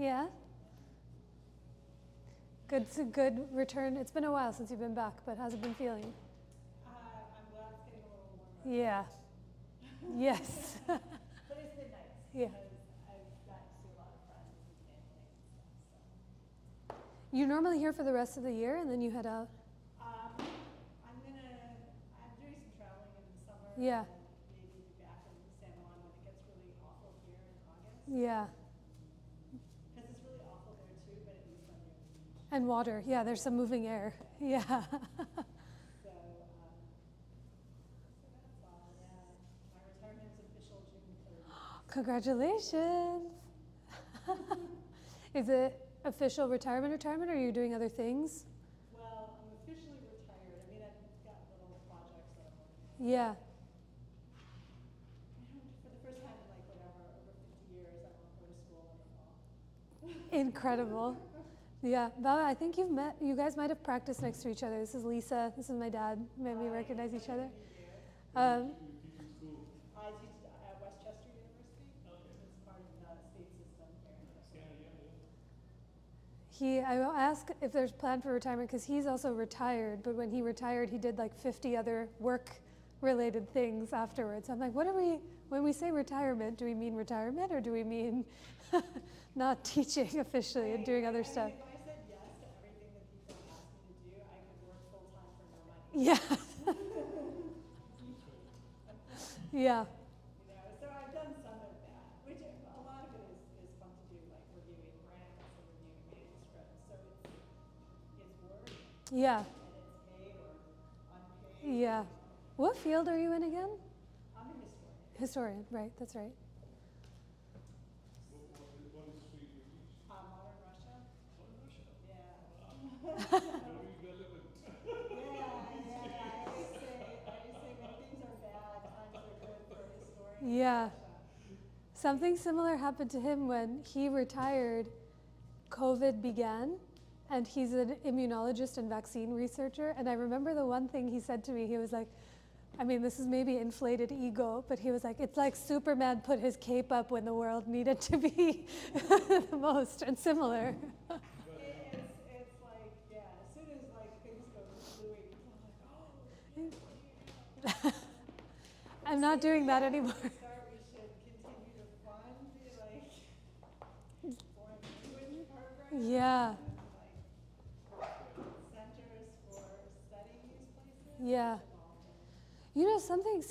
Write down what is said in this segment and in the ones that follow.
Yeah? Good return. It's been a while since you've been back, but how's it been feeling? I'm glad it's getting a little warmer. Yeah. Yes. But it's been nice. Yeah. Because I've gotten to see a lot of friends and family and stuff. So. You normally here for the rest of the year, and then you head out? I'm doing some traveling in the summer. Yeah. And maybe be back in San Juan when it gets really awful here in August. Yeah. Because it's really awful there too, but at least I'm near the beach. And water. Yeah, there's some moving air. Yeah. So that's all. Yeah. My retirement is official June 30th. Congratulations. Is it official retirement, or are you doing other things? Well, I'm officially retired. I mean, I've got little projects that I'm working on. Yeah. For the first time in like whatever, over 50 years, I won't go to school anymore. Incredible. Yeah, Vala, I think you guys might have practiced next to each other. This is Lisa, this is my dad. Maybe recognize each other. I teach at Westchester University. It's part of the state system here. I will ask if there's plan for retirement because he's also retired, but when he retired, he did like 50 other work-related things afterwards. I'm like, when we say retirement, do we mean retirement or do we mean not teaching officially and doing other stuff? If I said yes to everything that people asked me to do, I could work full-time for no money. Yeah. Yeah. So I've done some of that, which a lot of it is fun to do, like reviewing grants and reviewing manuscripts. So it's work. Yeah. And it's paid or unpaid. Yeah. What field are you in again? I'm a historian. Historian, right, that's right. Modern Russia. Yeah. Yeah. Something similar happened to him when he retired. COVID began, and he's an immunologist and vaccine researcher. And I remember the one thing he said to me, he was like, I mean, this is maybe inflated ego, but he was like, it's like Superman put his cape up when the world needed to be the most, and similar. It's like, yeah, as soon as like things go fluid, I'm like, oh. I'm not doing that anymore. We should continue to fund the like foreign language programs. Yeah. And, like, centers for studying these places. Yeah. You know, something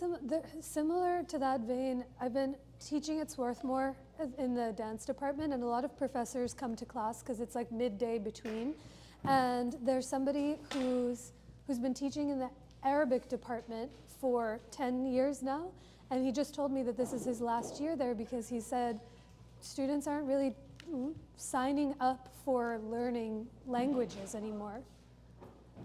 similar to that vein, I've been teaching at Swarthmore in the dance department, and a lot of professors come to class because it's like midday between. And there's somebody who's been teaching in the Arabic department for 10 years now, and he just told me that this is his last year there because he said students aren't really signing up for learning languages anymore.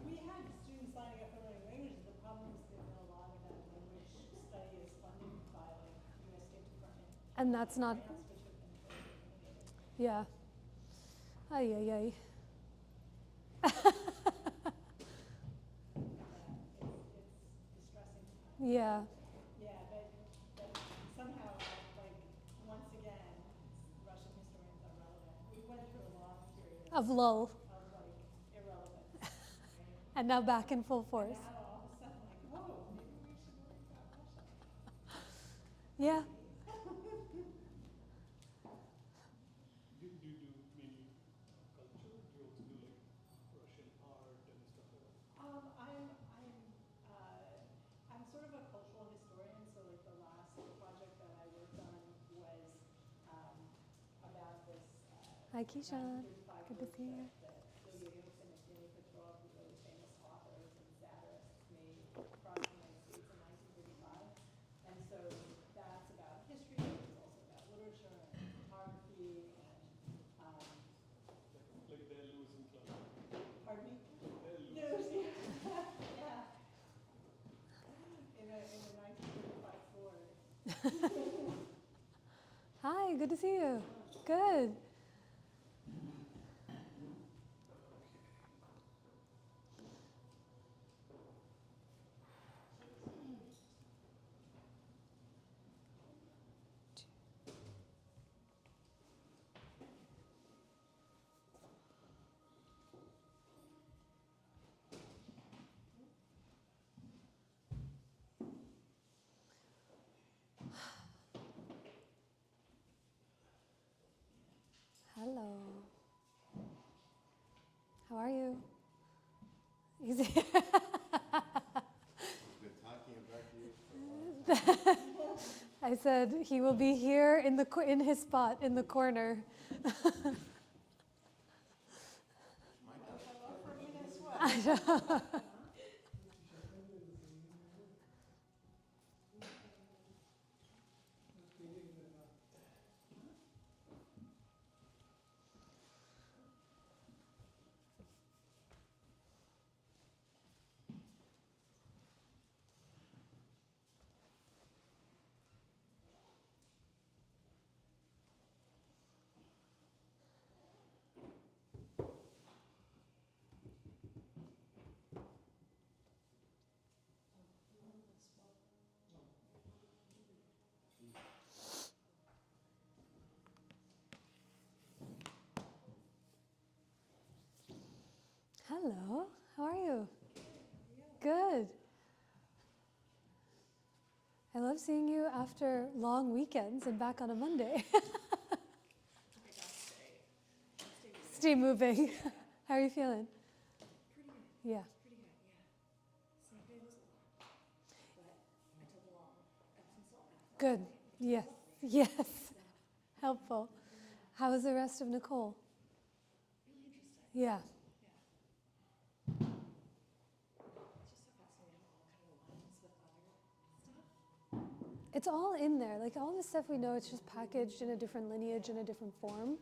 We had students signing up for learning languages. The problem is that a lot of that language study is funded by like U.S. State Department. And that's not, Grants, which have been very limited. yeah. Ay, ay, ay. It's distressing. Yeah. Yeah, but somehow, like, once again, Russian historians are relevant. We went through a long period Of lull. of like, irrelevance. Right? And now back in full force. Now all of a sudden, like, whoa, maybe we should learn about Russia. Yeah. Do you do mainly culture? Do you also do like Russian art and stuff like that? I'm sort of a cultural historian, so like the last project that I worked on was about this Hi, Keisha. 1935 Good to see you. that Ilya Yuksin and Evgeny Petrov, the really famous authors and satirists, made across the United States in 1935. And so that's about history, but it's also about literature and photography and Like their Lewis and Clark. pardon me? Their Lewis. News, yeah. In a 1935 Ford. Hi, good to see you. Good. I said he will be here in his spot in the corner. I know. Hello, how are you? Good. I love seeing you after long weekends and back on a Monday. Stay moving. How are you feeling? Pretty good. Yeah. Pretty good, yeah. Sunday was a lot, but I took a long Epsom salt bath. Good. Yes. Yes. Helpful. How was the rest of Nicole? Really interesting. Yeah. It's just so fascinating how all kind of aligns with other stuff. It's all in there. Like all the stuff we know, it's just packaged in a different lineage in a different form.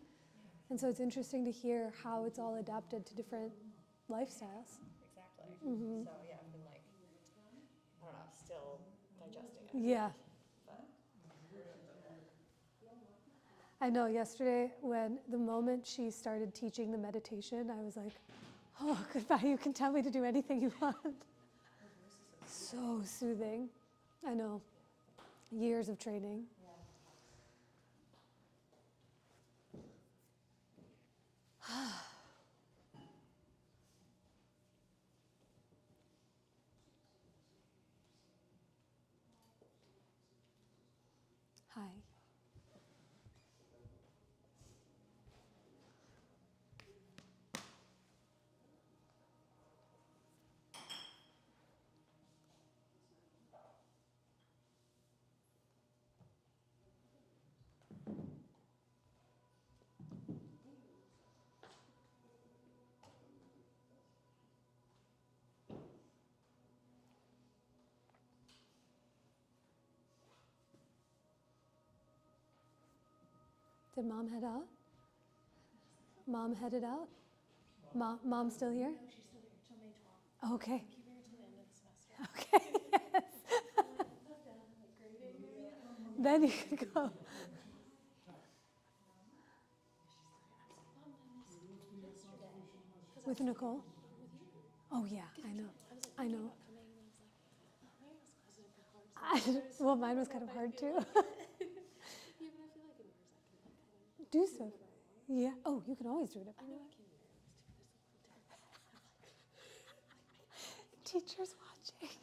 And so it's interesting to hear how it's all adapted to different lifestyles. Exactly. Mhm. So yeah, I've been like, I don't know, still digesting it. Yeah. But I know yesterday when the moment she started teaching the meditation, I was like, oh, goodbye, you can tell me to do anything you want. So soothing. I know. Years of training. Hi. Did Mom head out? Mom headed out? Mom's still here? no, she's still here till May 12th. Okay. I'm keeping her till the end of the semester. Okay. Yes. I'm done like grading area. Then you can go. With Nicole? Oh yeah, I know. I know. Well, mine was kind of hard too. Do stuff. Yeah. Oh, you can always do it if you want. Teacher's watching.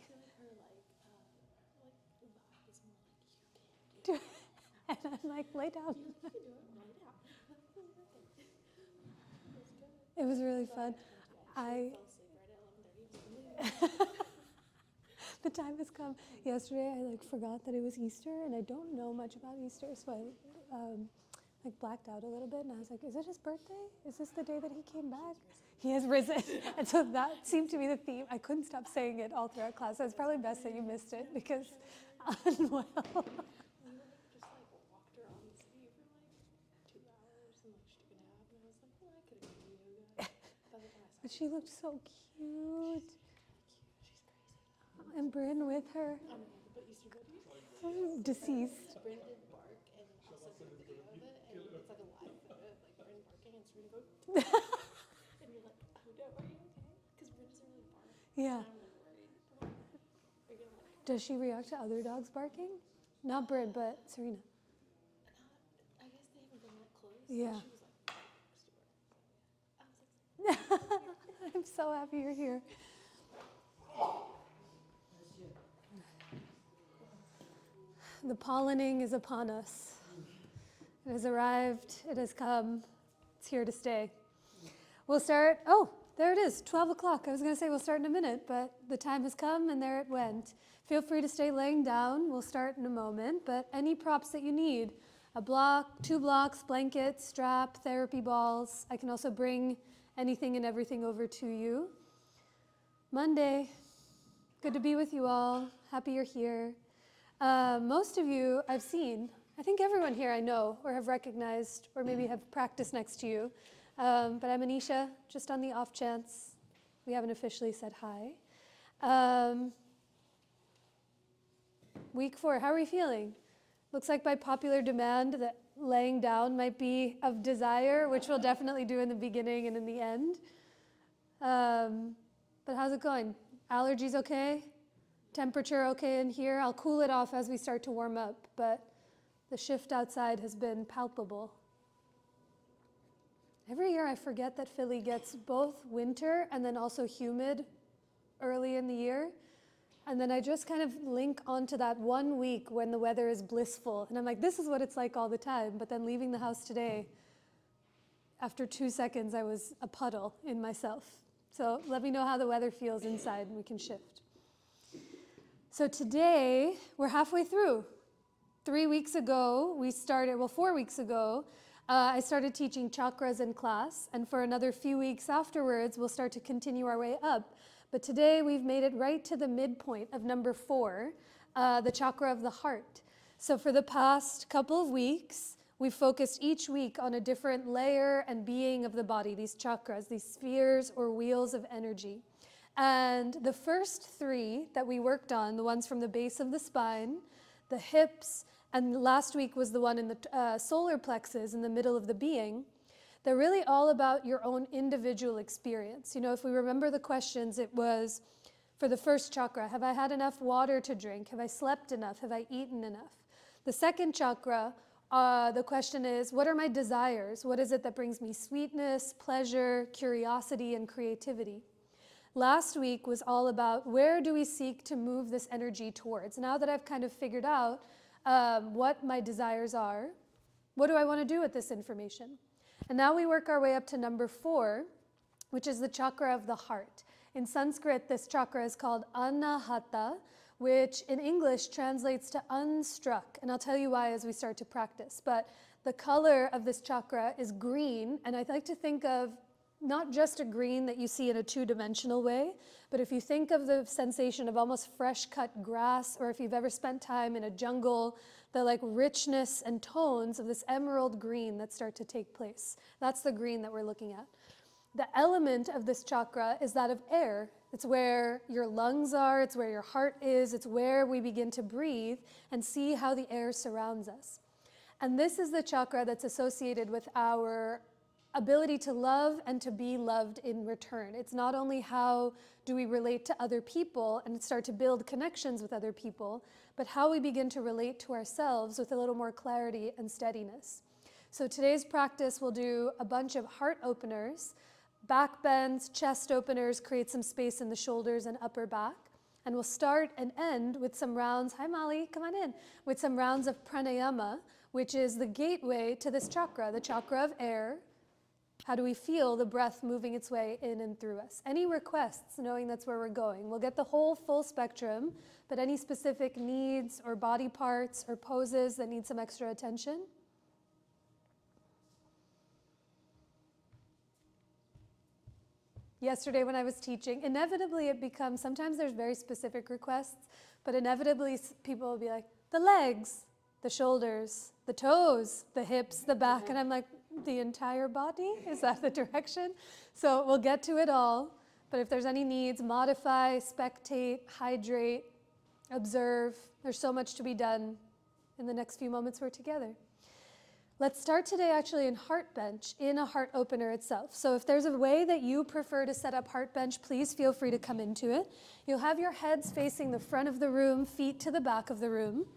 Do it. And I'm like, lay down. It was really fun. The time has come. Yesterday, I forgot that it was Easter, and I don't know much about Easter, so I blacked out a little bit, and I was like, "Is it his birthday? Is this the day that he came back?" He has risen, and so that seemed to be the theme. I couldn't stop saying it all throughout class. So it's probably best that you missed it because unwell. We just walked around the city for 2 hours and she took a nap and I was like, well, I could have done yoga. By the time I saw But she looked so cute, she's crazy. and Bryn with her, I know, but Easter Bunny. deceased. Bryn did bark and also took a video of it and it's like a live photo of like Bryn barking and Serena goes and you're like, oh no, are you okay? Because Bryn doesn't really bark. Yeah. And I'm like worried. Are you gonna like Does she react to other dogs barking? Not Bryn, but Serena. I guess they haven't been that close. Yeah. She was like right next to her. So, yeah. I was like, I'm so happy you're here. The pollinating is upon us. It has arrived, it has come, it's here to stay. We'll start, oh, There it is, 12 o'clock. I was going to say we'll start in a minute, but the time has come and there it went. Feel free to stay laying down. We'll start in a moment, but any props that you need, a block, 2 blocks, blankets, strap, therapy balls. I can also bring anything and everything over to you. Monday, good to be with you all. Happy you're here. Most of you I've seen. I think everyone here I know or have recognized or maybe have practiced next to you. But I'm Anisha, just on the off chance. We haven't officially said hi. Week 4, how are we feeling? Looks like by popular demand that laying down might be of desire, which we'll definitely do in the beginning and in the end. But how's it going? Allergies okay? Temperature okay in here? I'll cool it off as we start to warm up, but the shift outside has been palpable. Every year I forget that Philly gets both winter and then also humid early in the year. And then I just kind of link onto that 1 week when the weather is blissful. And I'm like, this is what it's like all the time. But then leaving the house today, after 2 seconds, I was a puddle in myself. So let me know how the weather feels inside and we can shift. So today, we're halfway through. 3 weeks ago, we started, well, 4 weeks ago, I started teaching chakras in class. And for another few weeks afterwards, we'll start to continue our way up. But today we've made it right to the midpoint of number 4, the chakra of the heart. So for the past couple of weeks, we've focused each week on a different layer and being of the body, these chakras, these spheres or wheels of energy. And the first 3 that we worked on, the ones from the base of the spine, the hips, and last week was the one in the solar plexus in the middle of the being, they're really all about your own individual experience. You know, if we remember the questions, it was for the first chakra, have I had enough water to drink? Have I slept enough? Have I eaten enough? The second chakra, the question is, what are my desires? What is it that brings me sweetness, pleasure, curiosity, and creativity? Last week was all about where do we seek to move this energy towards? Now that I've kind of figured out what my desires are, what do I want to do with this information? And now we work our way up to number 4, which is the chakra of the heart. In Sanskrit, this chakra is called Anahata, which in English translates to unstruck. And I'll tell you why as we start to practice. But the color of this chakra is green, and I'd like to think of not just a green that you see in a 2-dimensional way, but if you think of the sensation of almost fresh cut grass, or if you've ever spent time in a jungle, the like richness and tones of this emerald green that start to take place. That's the green that we're looking at. The element of this chakra is that of air. It's where your lungs are, it's where your heart is, it's where we begin to breathe and see how the air surrounds us. And this is the chakra that's associated with our ability to love and to be loved in return. It's not only how do we relate to other people and start to build connections with other people, but how we begin to relate to ourselves with a little more clarity and steadiness. So today's practice, we'll do a bunch of heart openers, back bends, chest openers, create some space in the shoulders and upper back. And we'll start and end with some rounds, hi Molly, come on in, with some rounds of pranayama, which is the gateway to this chakra, the chakra of air. How do we feel the breath moving its way in and through us? Any requests, knowing that's where we're going? We'll get the whole full spectrum, but any specific needs or body parts or poses that need some extra attention? Yesterday when I was teaching, inevitably it becomes, sometimes there's very specific requests, but inevitably people will be like, the legs, the shoulders, the toes, the hips, the back, and I'm like, the entire body? Is that the direction? So we'll get to it all, but if there's any needs, modify, spectate, hydrate, observe. There's so much to be done in the next few moments we're together. Let's start today actually in heart bench, in a heart opener itself. So if there's a way that you prefer to set up heart bench, please feel free to come into it. You'll have your heads facing the front of the room, feet to the back of the room.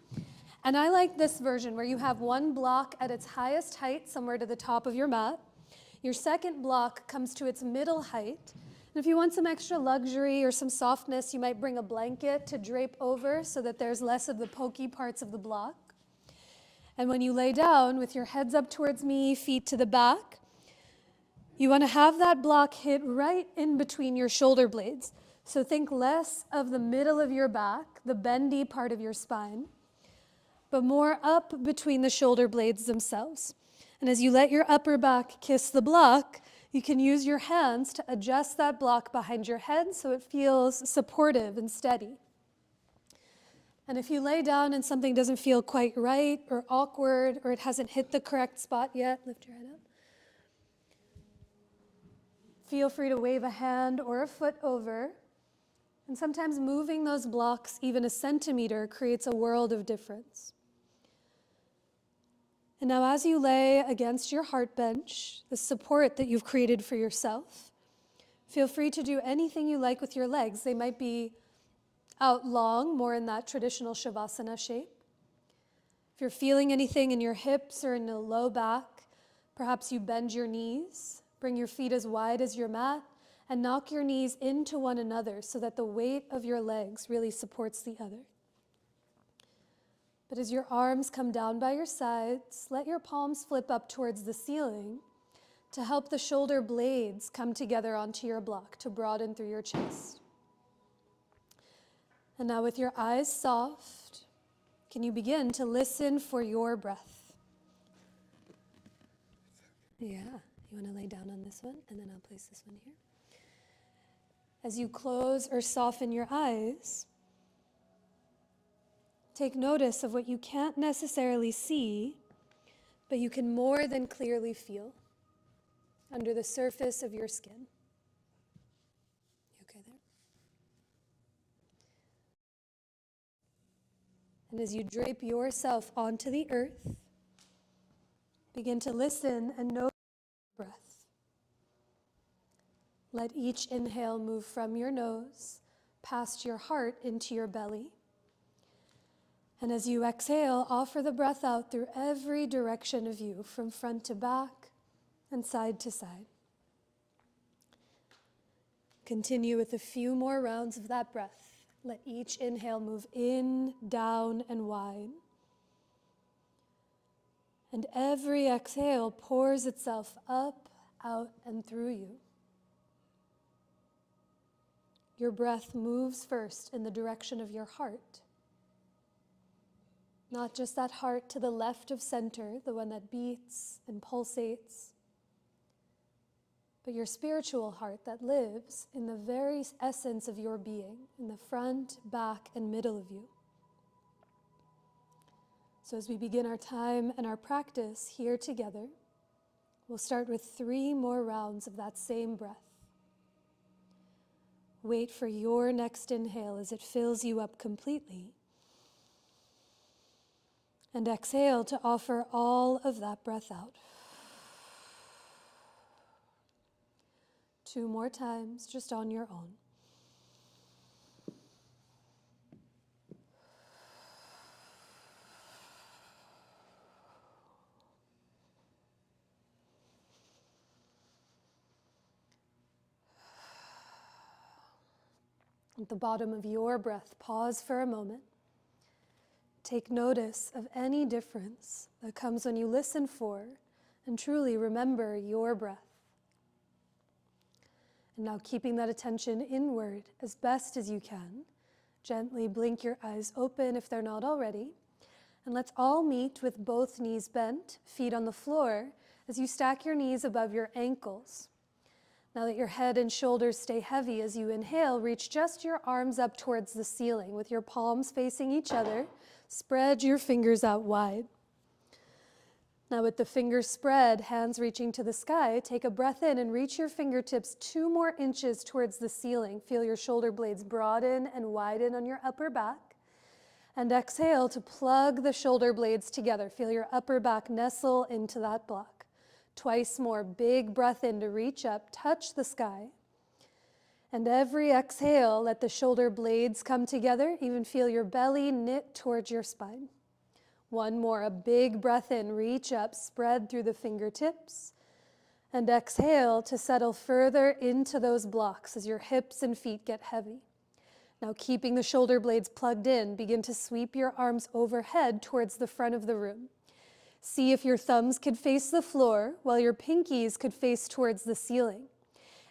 And I like this version where you have one block at its highest height, somewhere to the top of your mat. Your second block comes to its middle height. And if you want some extra luxury or some softness, you might bring a blanket to drape over so that there's less of the pokey parts of the block. And when you lay down with your heads up towards me, feet to the back, You want to have that block hit right in between your shoulder blades. So think less of the middle of your back, the bendy part of your spine, but more up between the shoulder blades themselves. And as you let your upper back kiss the block, you can use your hands to adjust that block behind your head so it feels supportive and steady. And if you lay down and something doesn't feel quite right or awkward or it hasn't hit the correct spot yet, lift your head up. Feel free to wave a hand or a foot over. And sometimes moving those blocks even a centimeter creates a world of difference. And now as you lay against your heart bench, the support that you've created for yourself, feel free to do anything you like with your legs. They might be out long, more in that traditional Shavasana shape. If you're feeling anything in your hips or in the low back, perhaps you bend your knees, bring your feet as wide as your mat, and knock your knees into one another so that the weight of your legs really supports the other. But as your arms come down by your sides, let your palms flip up towards the ceiling to help the shoulder blades come together onto your block to broaden through your chest. And now with your eyes soft, can you begin to listen for your breath? Yeah, you want to lay down on this one, and then I'll place this one here. As you close or soften your eyes, take notice of what you can't necessarily see, but you can more than clearly feel under the surface of your skin. You okay there? And as you drape yourself onto the earth, begin to listen and notice your breath. Let each inhale move from your nose, past your heart into your belly. And as you exhale, offer the breath out through every direction of you, from front to back and side to side. Continue with a few more rounds of that breath. Let each inhale move in, down, and wide. And every exhale pours itself up, out, and through you. Your breath moves first in the direction of your heart. Not just that heart to the left of center, the one that beats and pulsates, but your spiritual heart that lives in the very essence of your being, in the front, back, and middle of you. So as we begin our time and our practice here together, we'll start with 3 more rounds of that same breath. Wait for your next inhale as it fills you up completely. And exhale to offer all of that breath out. 2 more times, just on your own. At the bottom of your breath, pause for a moment. Take notice of any difference that comes when you listen for and truly remember your breath. And now keeping that attention inward as best as you can, gently blink your eyes open if they're not already. And let's all meet with both knees bent, feet on the floor, as you stack your knees above your ankles. Now that your head and shoulders stay heavy as you inhale, reach just your arms up towards the ceiling with your palms facing each other. Spread your fingers out wide. Now with the fingers spread, hands reaching to the sky, take a breath in and reach your fingertips 2 more inches towards the ceiling. Feel your shoulder blades broaden and widen on your upper back. And exhale to plug the shoulder blades together. Feel your upper back nestle into that block. Twice more, big breath in to reach up, touch the sky. And every exhale, let the shoulder blades come together. Even feel your belly knit towards your spine. 1 more, a big breath in, reach up, spread through the fingertips. And exhale to settle further into those blocks as your hips and feet get heavy. Now keeping the shoulder blades plugged in, begin to sweep your arms overhead towards the front of the room. See if your thumbs could face the floor while your pinkies could face towards the ceiling.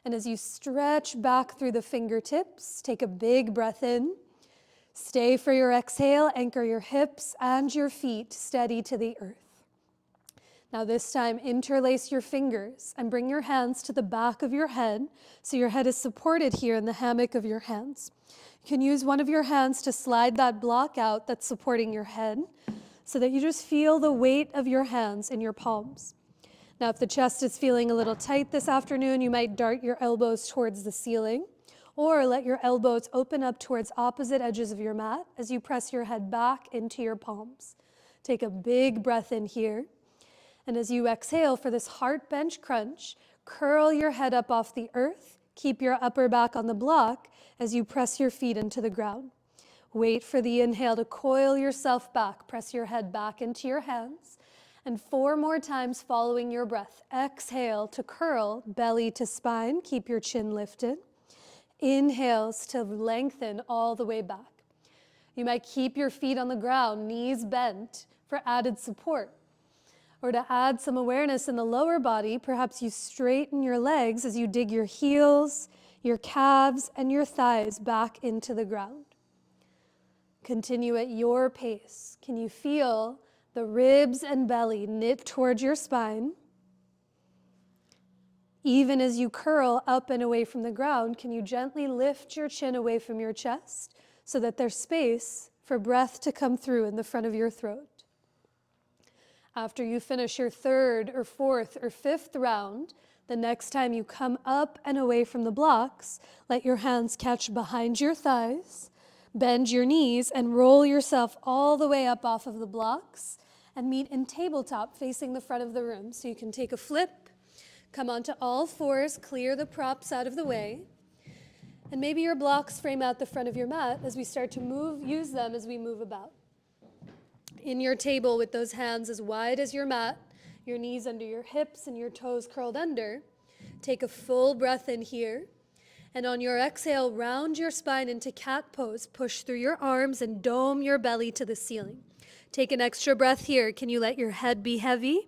And as you stretch back through the fingertips, take a big breath in. Stay for your exhale, anchor your hips and your feet steady to the earth. Now this time, interlace your fingers and bring your hands to the back of your head so your head is supported here in the hammock of your hands. You can use one of your hands to slide that block out that's supporting your head so that you just feel the weight of your hands in your palms. Now, if the chest is feeling a little tight this afternoon, you might dart your elbows towards the ceiling or let your elbows open up towards opposite edges of your mat as you press your head back into your palms. Take a big breath in here. And as you exhale for this heart bench crunch, curl your head up off the earth. Keep your upper back on the block as you press your feet into the ground. Wait for the inhale to coil yourself back. Press your head back into your hands. And 4 more times following your breath. Exhale to curl, belly to spine. Keep your chin lifted. Inhales to lengthen all the way back. You might keep your feet on the ground, knees bent for added support. Or to add some awareness in the lower body, perhaps you straighten your legs as you dig your heels, your calves, and your thighs back into the ground. Continue at your pace. Can you feel the ribs and belly knit towards your spine? Even as you curl up and away from the ground, can you gently lift your chin away from your chest so that there's space for breath to come through in the front of your throat? After you finish your 3rd or 4th or 5th round, the next time you come up and away from the blocks, let your hands catch behind your thighs, bend your knees, and roll yourself all the way up off of the blocks and meet in tabletop facing the front of the room. So you can take a flip, come onto all fours, clear the props out of the way, and maybe your blocks frame out the front of your mat as we start to use them as we move about. In your table with those hands as wide as your mat, your knees under your hips and your toes curled under, take a full breath in here. And on your exhale, round your spine into cat pose. Push through your arms and dome your belly to the ceiling. Take an extra breath here. Can you let your head be heavy?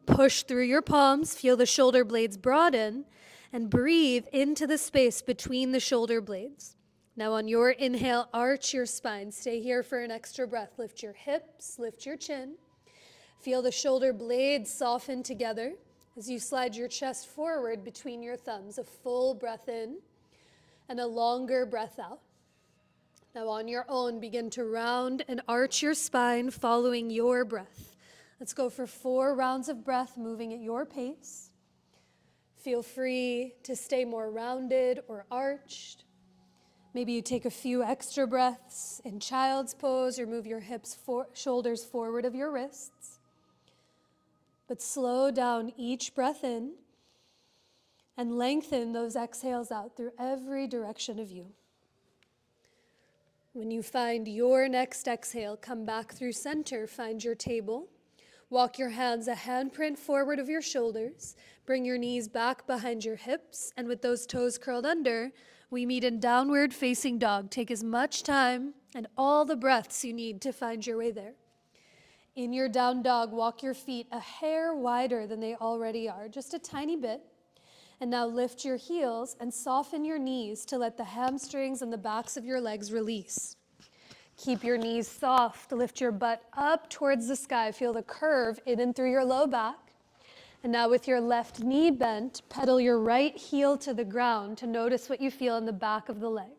Push through your palms, feel the shoulder blades broaden, and breathe into the space between the shoulder blades. Now on your inhale, arch your spine. Stay here for an extra breath. Lift your hips, lift your chin. Feel the shoulder blades soften together as you slide your chest forward between your thumbs. A full breath in and a longer breath out. Now on your own, begin to round and arch your spine following your breath. Let's go for 4 rounds of breath, moving at your pace. Feel free to stay more rounded or arched. Maybe you take a few extra breaths in child's pose or move your shoulders forward of your wrists. But slow down each breath in and lengthen those exhales out through every direction of you. When you find your next exhale, come back through center, find your table. Walk your hands a handprint forward of your shoulders. Bring your knees back behind your hips, and with those toes curled under, we meet in downward facing dog. Take as much time and all the breaths you need to find your way there. In your down dog, walk your feet a hair wider than they already are, just a tiny bit. And now lift your heels and soften your knees to let the hamstrings and the backs of your legs release. Keep your knees soft. Lift your butt up towards the sky. Feel the curve in and through your low back. And now with your left knee bent, pedal your right heel to the ground to notice what you feel in the back of the leg.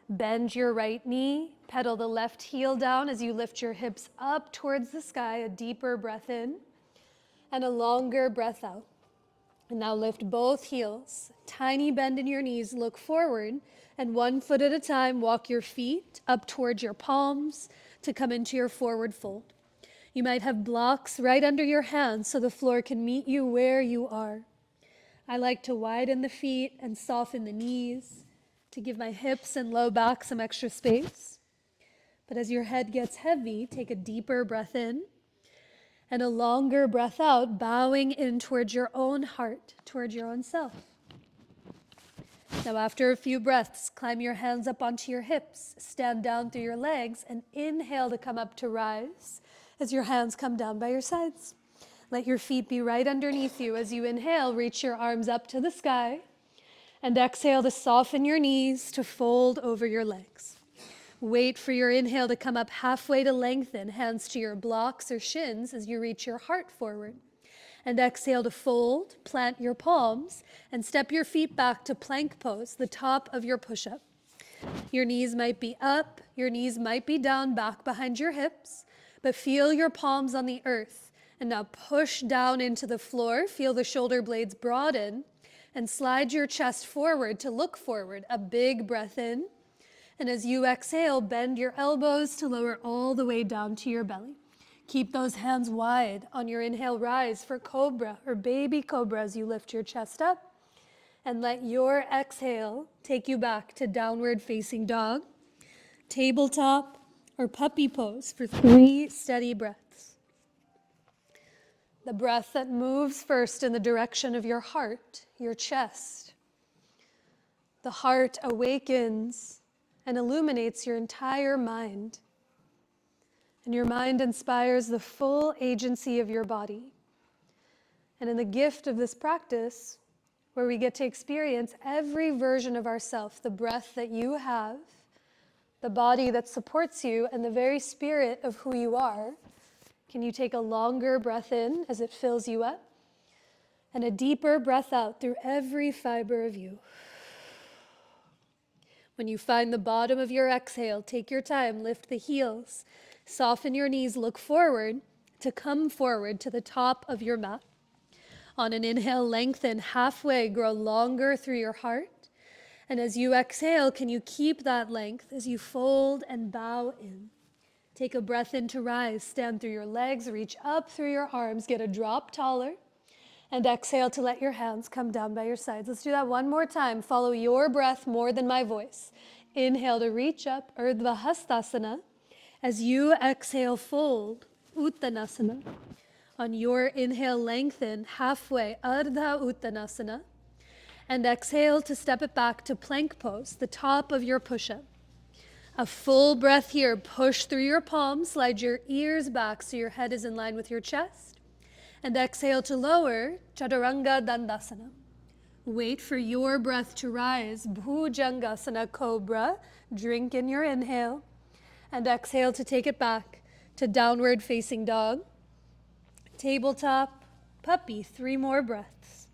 Bend your right knee, pedal the left heel down as you lift your hips up towards the sky, a deeper breath in and a longer breath out. And now lift both heels, tiny bend in your knees, look forward, and 1 foot at a time, walk your feet up towards your palms to come into your forward fold. You might have blocks right under your hands so the floor can meet you where you are. I like to widen the feet and soften the knees to give my hips and low back some extra space. But as your head gets heavy, take a deeper breath in and a longer breath out, bowing in towards your own heart, towards your own self. Now after a few breaths, climb your hands up onto your hips, stand down through your legs, and inhale to come up to rise as your hands come down by your sides. Let your feet be right underneath you. As you inhale, reach your arms up to the sky. And exhale to soften your knees, to fold over your legs. Wait for your inhale to come up halfway to lengthen, hands to your blocks or shins as you reach your heart forward. And exhale to fold, plant your palms, and step your feet back to plank pose, the top of your push-up. Your knees might be up, your knees might be down, back behind your hips, but feel your palms on the earth. And now push down into the floor, feel the shoulder blades broaden, and slide your chest forward to look forward. A big breath in. And as you exhale, bend your elbows to lower all the way down to your belly. Keep those hands wide. On your inhale, rise for cobra or baby cobra as you lift your chest up. And let your exhale take you back to downward facing dog, tabletop, or puppy pose for 3 steady breaths. The breath that moves first in the direction of your heart, your chest. The heart awakens and illuminates your entire mind. And your mind inspires the full agency of your body. And in the gift of this practice, where we get to experience every version of ourself, the breath that you have, the body that supports you, and the very spirit of who you are, can you take a longer breath in as it fills you up? And a deeper breath out through every fiber of you. When you find the bottom of your exhale, take your time, lift the heels, soften your knees, look forward to come forward to the top of your mat. On an inhale, lengthen halfway, grow longer through your heart. And as you exhale, can you keep that length as you fold and bow in? Take a breath in to rise, stand through your legs, reach up through your arms, get a drop taller, and exhale to let your hands come down by your sides. Let's do that one more time. Follow your breath more than my voice. Inhale to reach up, Urdhva Hastasana. As you exhale, fold, Uttanasana. On your inhale, lengthen halfway, Ardha Uttanasana. And exhale to step it back to plank pose, the top of your push-up. A full breath here. Push through your palms, slide your ears back so your head is in line with your chest. And exhale to lower, Chaturanga Dandasana. Wait for your breath to rise, Bhujangasana Cobra. Drink in your inhale. And exhale to take it back to downward facing dog. Tabletop, puppy, 3 more breaths.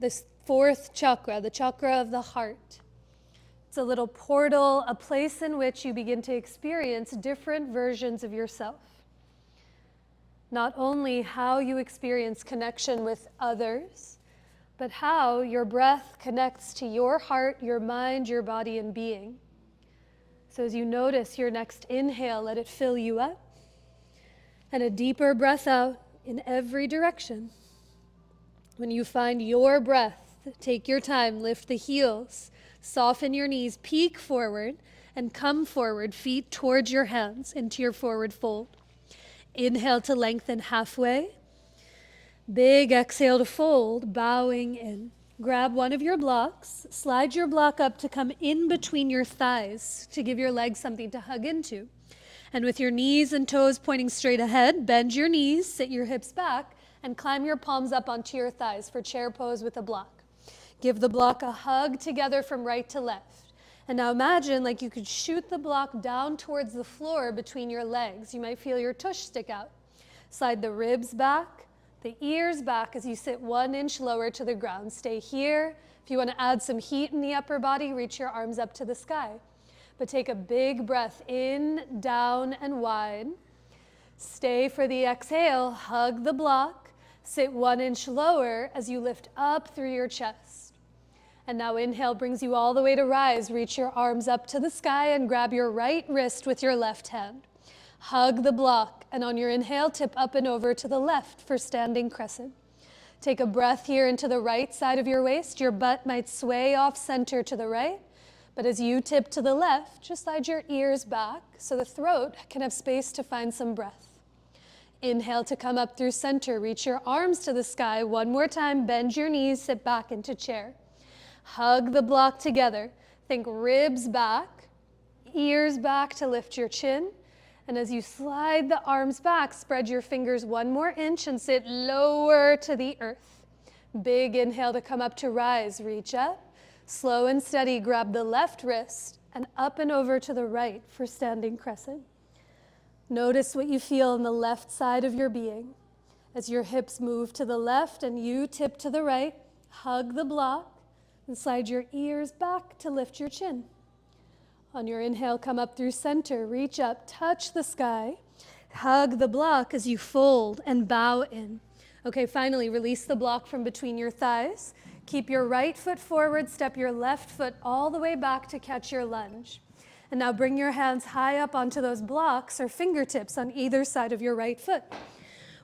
This 4th chakra, the chakra of the heart. It's a little portal, a place in which you begin to experience different versions of yourself. Not only how you experience connection with others, but how your breath connects to your heart, your mind, your body, and being. So as you notice your next inhale, let it fill you up. And a deeper breath out in every direction. When you find your breath, take your time, lift the heels, soften your knees, peek forward, and come forward, feet towards your hands into your forward fold. Inhale to lengthen halfway. Big exhale to fold, bowing in. Grab one of your blocks, slide your block up to come in between your thighs to give your legs something to hug into. And with your knees and toes pointing straight ahead, bend your knees, sit your hips back, and climb your palms up onto your thighs for chair pose with a block. Give the block a hug together from right to left. And now imagine like you could shoot the block down towards the floor between your legs. You might feel your tush stick out. Slide the ribs back, the ears back as you sit 1 inch lower to the ground. Stay here. If you want to add some heat in the upper body, reach your arms up to the sky. But take a big breath in, down, and wide. Stay for the exhale. Hug the block. Sit 1 inch lower as you lift up through your chest. And now inhale brings you all the way to rise. Reach your arms up to the sky and grab your right wrist with your left hand. Hug the block, and on your inhale, tip up and over to the left for standing crescent. Take a breath here into the right side of your waist. Your butt might sway off center to the right, but as you tip to the left, just slide your ears back so the throat can have space to find some breath. Inhale to come up through center. Reach your arms to the sky. One more time, bend your knees, sit back into chair. Hug the block together. Think ribs back, ears back to lift your chin, And as you slide the arms back, spread your fingers 1 more inch and sit lower to the earth. Big inhale to come up to rise. Reach up. Slow and steady, grab the left wrist and up and over to the right for standing crescent. Notice what you feel in the left side of your being. As your hips move to the left and you tip to the right, hug the block and slide your ears back to lift your chin. On your inhale, come up through center, reach up, touch the sky, hug the block as you fold and bow in. Okay, finally, release the block from between your thighs. Keep your right foot forward, step your left foot all the way back to catch your lunge. And now bring your hands high up onto those blocks or fingertips on either side of your right foot.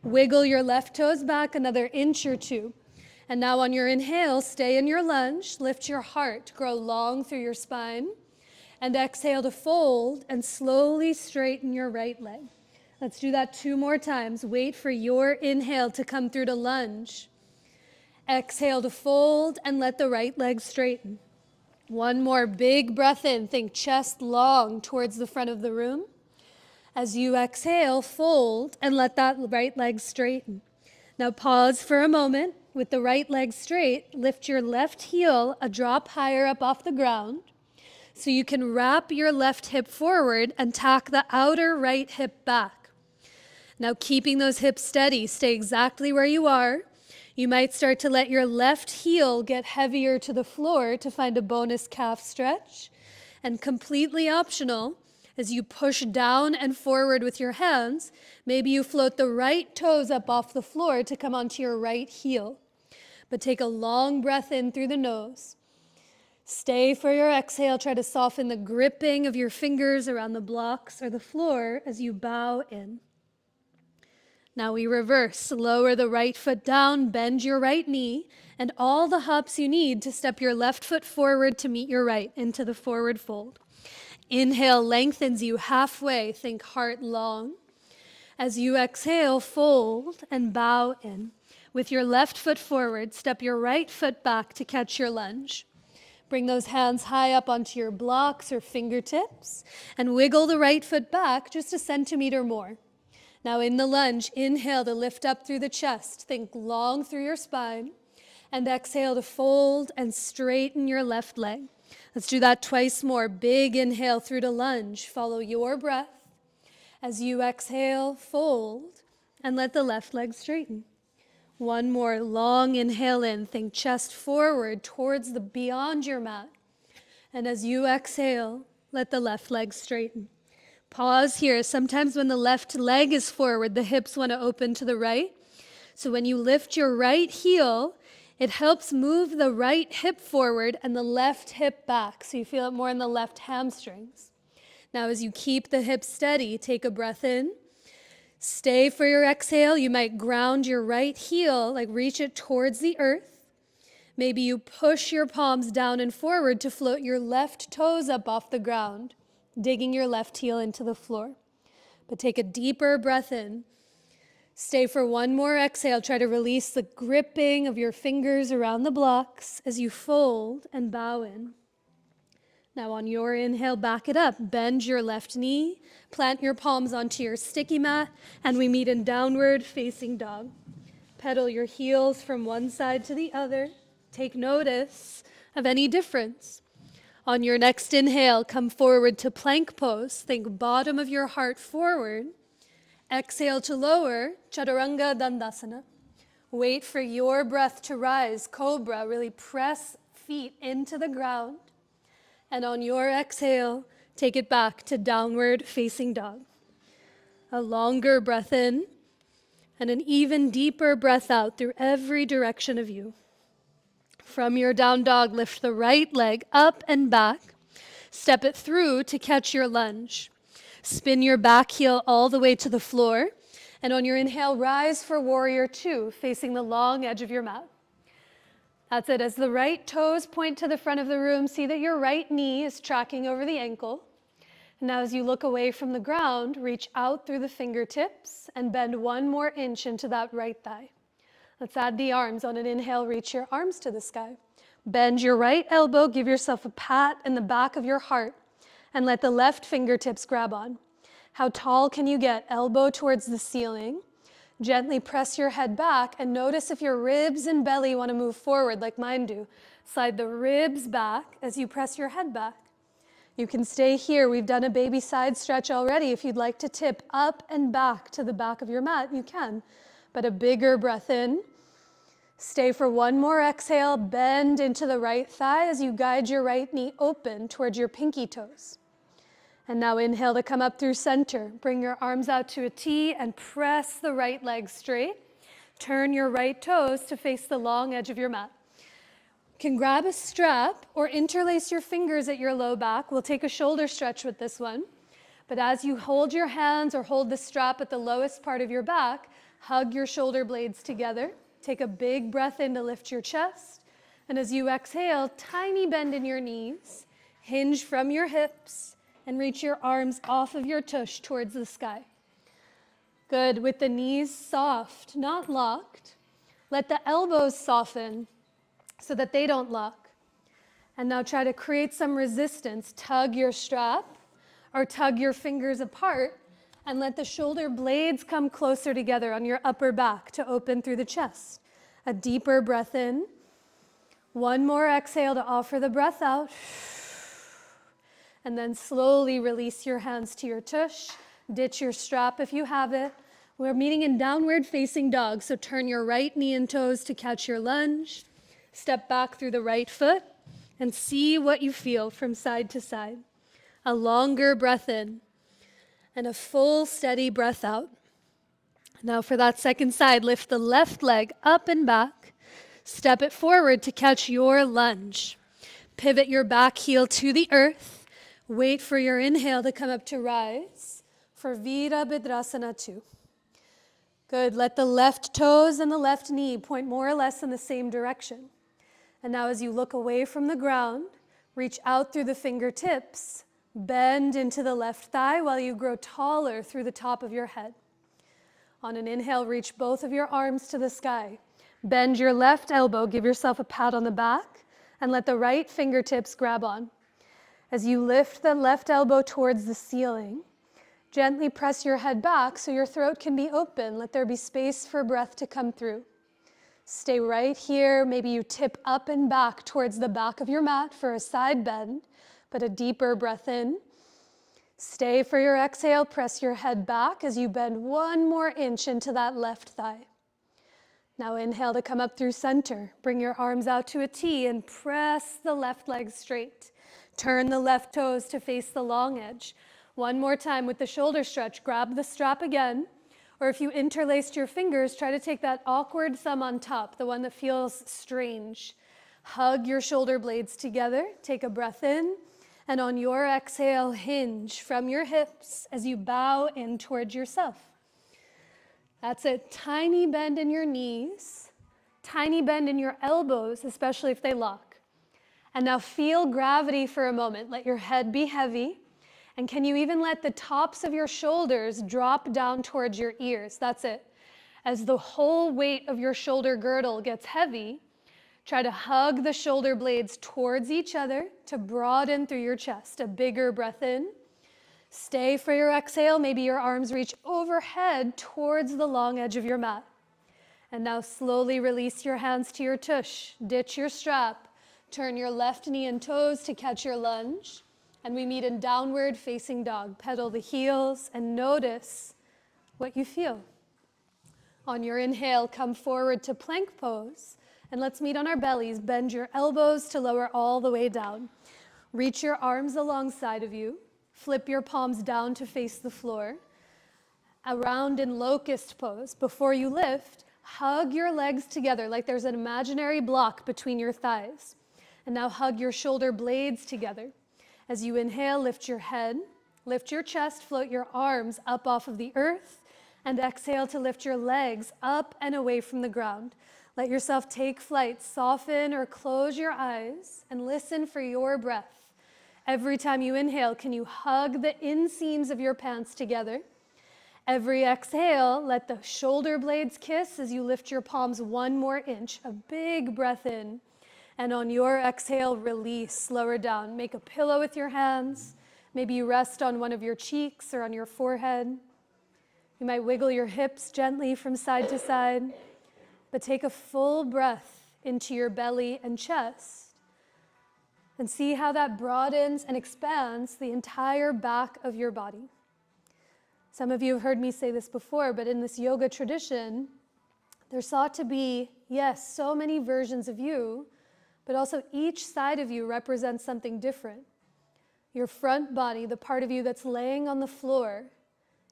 Wiggle your left toes back another inch or 2. And now on your inhale, stay in your lunge, lift your heart, grow long through your spine. And exhale to fold and slowly straighten your right leg. Let's do that 2 more times. Wait for your inhale to come through to lunge. Exhale to fold and let the right leg straighten. 1 more big breath in. Think chest long towards the front of the room. As you exhale, fold and let that right leg straighten. Now pause for a moment. With the right leg straight, lift your left heel a drop higher up off the ground. So you can wrap your left hip forward and tack the outer right hip back. Now keeping those hips steady, stay exactly where you are. You might start to let your left heel get heavier to the floor to find a bonus calf stretch. And completely optional, as you push down and forward with your hands, maybe you float the right toes up off the floor to come onto your right heel. But take a long breath in through the nose. Stay for your exhale. Try to soften the gripping of your fingers around the blocks or the floor as you bow in. Now we reverse. Lower the right foot down, bend your right knee, and all the hops you need to step your left foot forward to meet your right into the forward fold. Inhale lengthens you halfway. Think heart long. As you exhale, fold and bow in. With your left foot forward, step your right foot back to catch your lunge. Bring those hands high up onto your blocks or fingertips and wiggle the right foot back just a centimeter more. Now in the lunge, inhale to lift up through the chest. Think long through your spine. And exhale to fold and straighten your left leg. Let's do that twice more. Big inhale through to lunge. Follow your breath. As you exhale, fold and let the left leg straighten. 1 more long inhale in. Think chest forward towards the beyond your mat. And as you exhale, let the left leg straighten. Pause here. Sometimes when the left leg is forward, the hips want to open to the right. So when you lift your right heel, it helps move the right hip forward and the left hip back. So you feel it more in the left hamstrings. Now as you keep the hips steady, take a breath in. Stay for your exhale. You might ground your right heel, like reach it towards the earth. Maybe you push your palms down and forward to float your left toes up off the ground, digging your left heel into the floor. But take a deeper breath in. Stay for 1 more exhale. Try to release the gripping of your fingers around the blocks as you fold and bow in. Now on your inhale, back it up. Bend your left knee, plant your palms onto your sticky mat, and we meet in downward facing dog. Pedal your heels from one side to the other. Take notice of any difference. On your next inhale, come forward to plank pose. Think bottom of your heart forward. Exhale to lower, Chaturanga Dandasana. Wait for your breath to rise, Cobra. Really press feet into the ground. And on your exhale, take it back to downward facing dog. A longer breath in and an even deeper breath out through every direction of you. From your down dog, lift the right leg up and back. Step it through to catch your lunge. Spin your back heel all the way to the floor. And on your inhale, rise for warrior 2, facing the long edge of your mat. That's it. As the right toes point to the front of the room, see that your right knee is tracking over the ankle. And now as you look away from the ground, reach out through the fingertips and bend 1 more inch into that right thigh. Let's add the arms. On an inhale, reach your arms to the sky. Bend your right elbow, give yourself a pat in the back of your heart, and let the left fingertips grab on. How tall can you get? Elbow towards the ceiling. Gently press your head back and notice if your ribs and belly want to move forward like mine do. Slide the ribs back as you press your head back. You can stay here. We've done a baby side stretch already. If you'd like to tip up and back to the back of your mat, you can. But a bigger breath in. Stay for one more exhale. Bend into the right thigh as you guide your right knee open towards your pinky toes. And now inhale to come up through center. Bring your arms out to a T and press the right leg straight. Turn your right toes to face the long edge of your mat. You can grab a strap or interlace your fingers at your low back. We'll take a shoulder stretch with this one. But as you hold your hands or hold the strap at the lowest part of your back, hug your shoulder blades together. Take a big breath in to lift your chest. And as you exhale, tiny bend in your knees. Hinge from your hips. And reach your arms off of your tush towards the sky. Good, with the knees soft, not locked. Let the elbows soften so that they don't lock. And now try to create some resistance. Tug your strap or tug your fingers apart and let the shoulder blades come closer together on your upper back to open through the chest. A deeper breath in. One more exhale to offer the breath out. And then slowly release your hands to your tush. Ditch your strap if you have it. We're meeting in downward facing dog, so turn your right knee and toes to catch your lunge. Step back through the right foot and see what you feel from side to side. A longer breath in and a full steady breath out. Now for that second side, lift the left leg up and back. Step it forward to catch your lunge. Pivot your back heel to the earth. Wait for your inhale to come up to rise for Virabhadrasana 2. Good, let the left toes and the left knee point more or less in the same direction. And now as you look away from the ground, reach out through the fingertips, bend into the left thigh while you grow taller through the top of your head. On an inhale, reach both of your arms to the sky. Bend your left elbow, give yourself a pat on the back, and let the right fingertips grab on. As you lift the left elbow towards the ceiling, gently press your head back so your throat can be open. Let there be space for breath to come through. Stay right here. Maybe you tip up and back towards the back of your mat for a side bend, but a deeper breath in. Stay for your exhale. Press your head back as you bend one more inch into that left thigh. Now inhale to come up through center. Bring your arms out to a T and press the left leg straight. Turn the left toes to face the long edge. One more time with the shoulder stretch. Grab the strap again. Or if you interlaced your fingers, try to take that awkward thumb on top, the one that feels strange. Hug your shoulder blades together. Take a breath in. And on your exhale, hinge from your hips as you bow in towards yourself. That's it. Tiny bend in your knees. Tiny bend in your elbows, especially if they lock. And now feel gravity for a moment. Let your head be heavy. And can you even let the tops of your shoulders drop down towards your ears? That's it. As the whole weight of your shoulder girdle gets heavy, try to hug the shoulder blades towards each other to broaden through your chest. A bigger breath in. Stay for your exhale. Maybe your arms reach overhead towards the long edge of your mat. And now slowly release your hands to your tush. Ditch your strap. Turn your left knee and toes to catch your lunge. And we meet in downward facing dog. Pedal the heels and notice what you feel. On your inhale, come forward to plank pose. And let's meet on our bellies. Bend your elbows to lower all the way down. Reach your arms alongside of you. Flip your palms down to face the floor. Around in locust pose. Before you lift, hug your legs together like there's an imaginary block between your thighs. And now hug your shoulder blades together. As you inhale, lift your head, lift your chest, float your arms up off of the earth, and exhale to lift your legs up and away from the ground. Let yourself take flight, soften or close your eyes, and listen for your breath. Every time you inhale, can you hug the inseams of your pants together? Every exhale, let the shoulder blades kiss as you lift your palms one more inch. A big breath in. And on your exhale, release, lower down. Make a pillow with your hands. Maybe you rest on one of your cheeks or on your forehead. You might wiggle your hips gently from side to side, but take a full breath into your belly and chest and see how that broadens and expands the entire back of your body. Some of you have heard me say this before, but in this yoga tradition, there's thought to be, yes, so many versions of you, but also each side of you represents something different. Your front body, the part of you that's laying on the floor,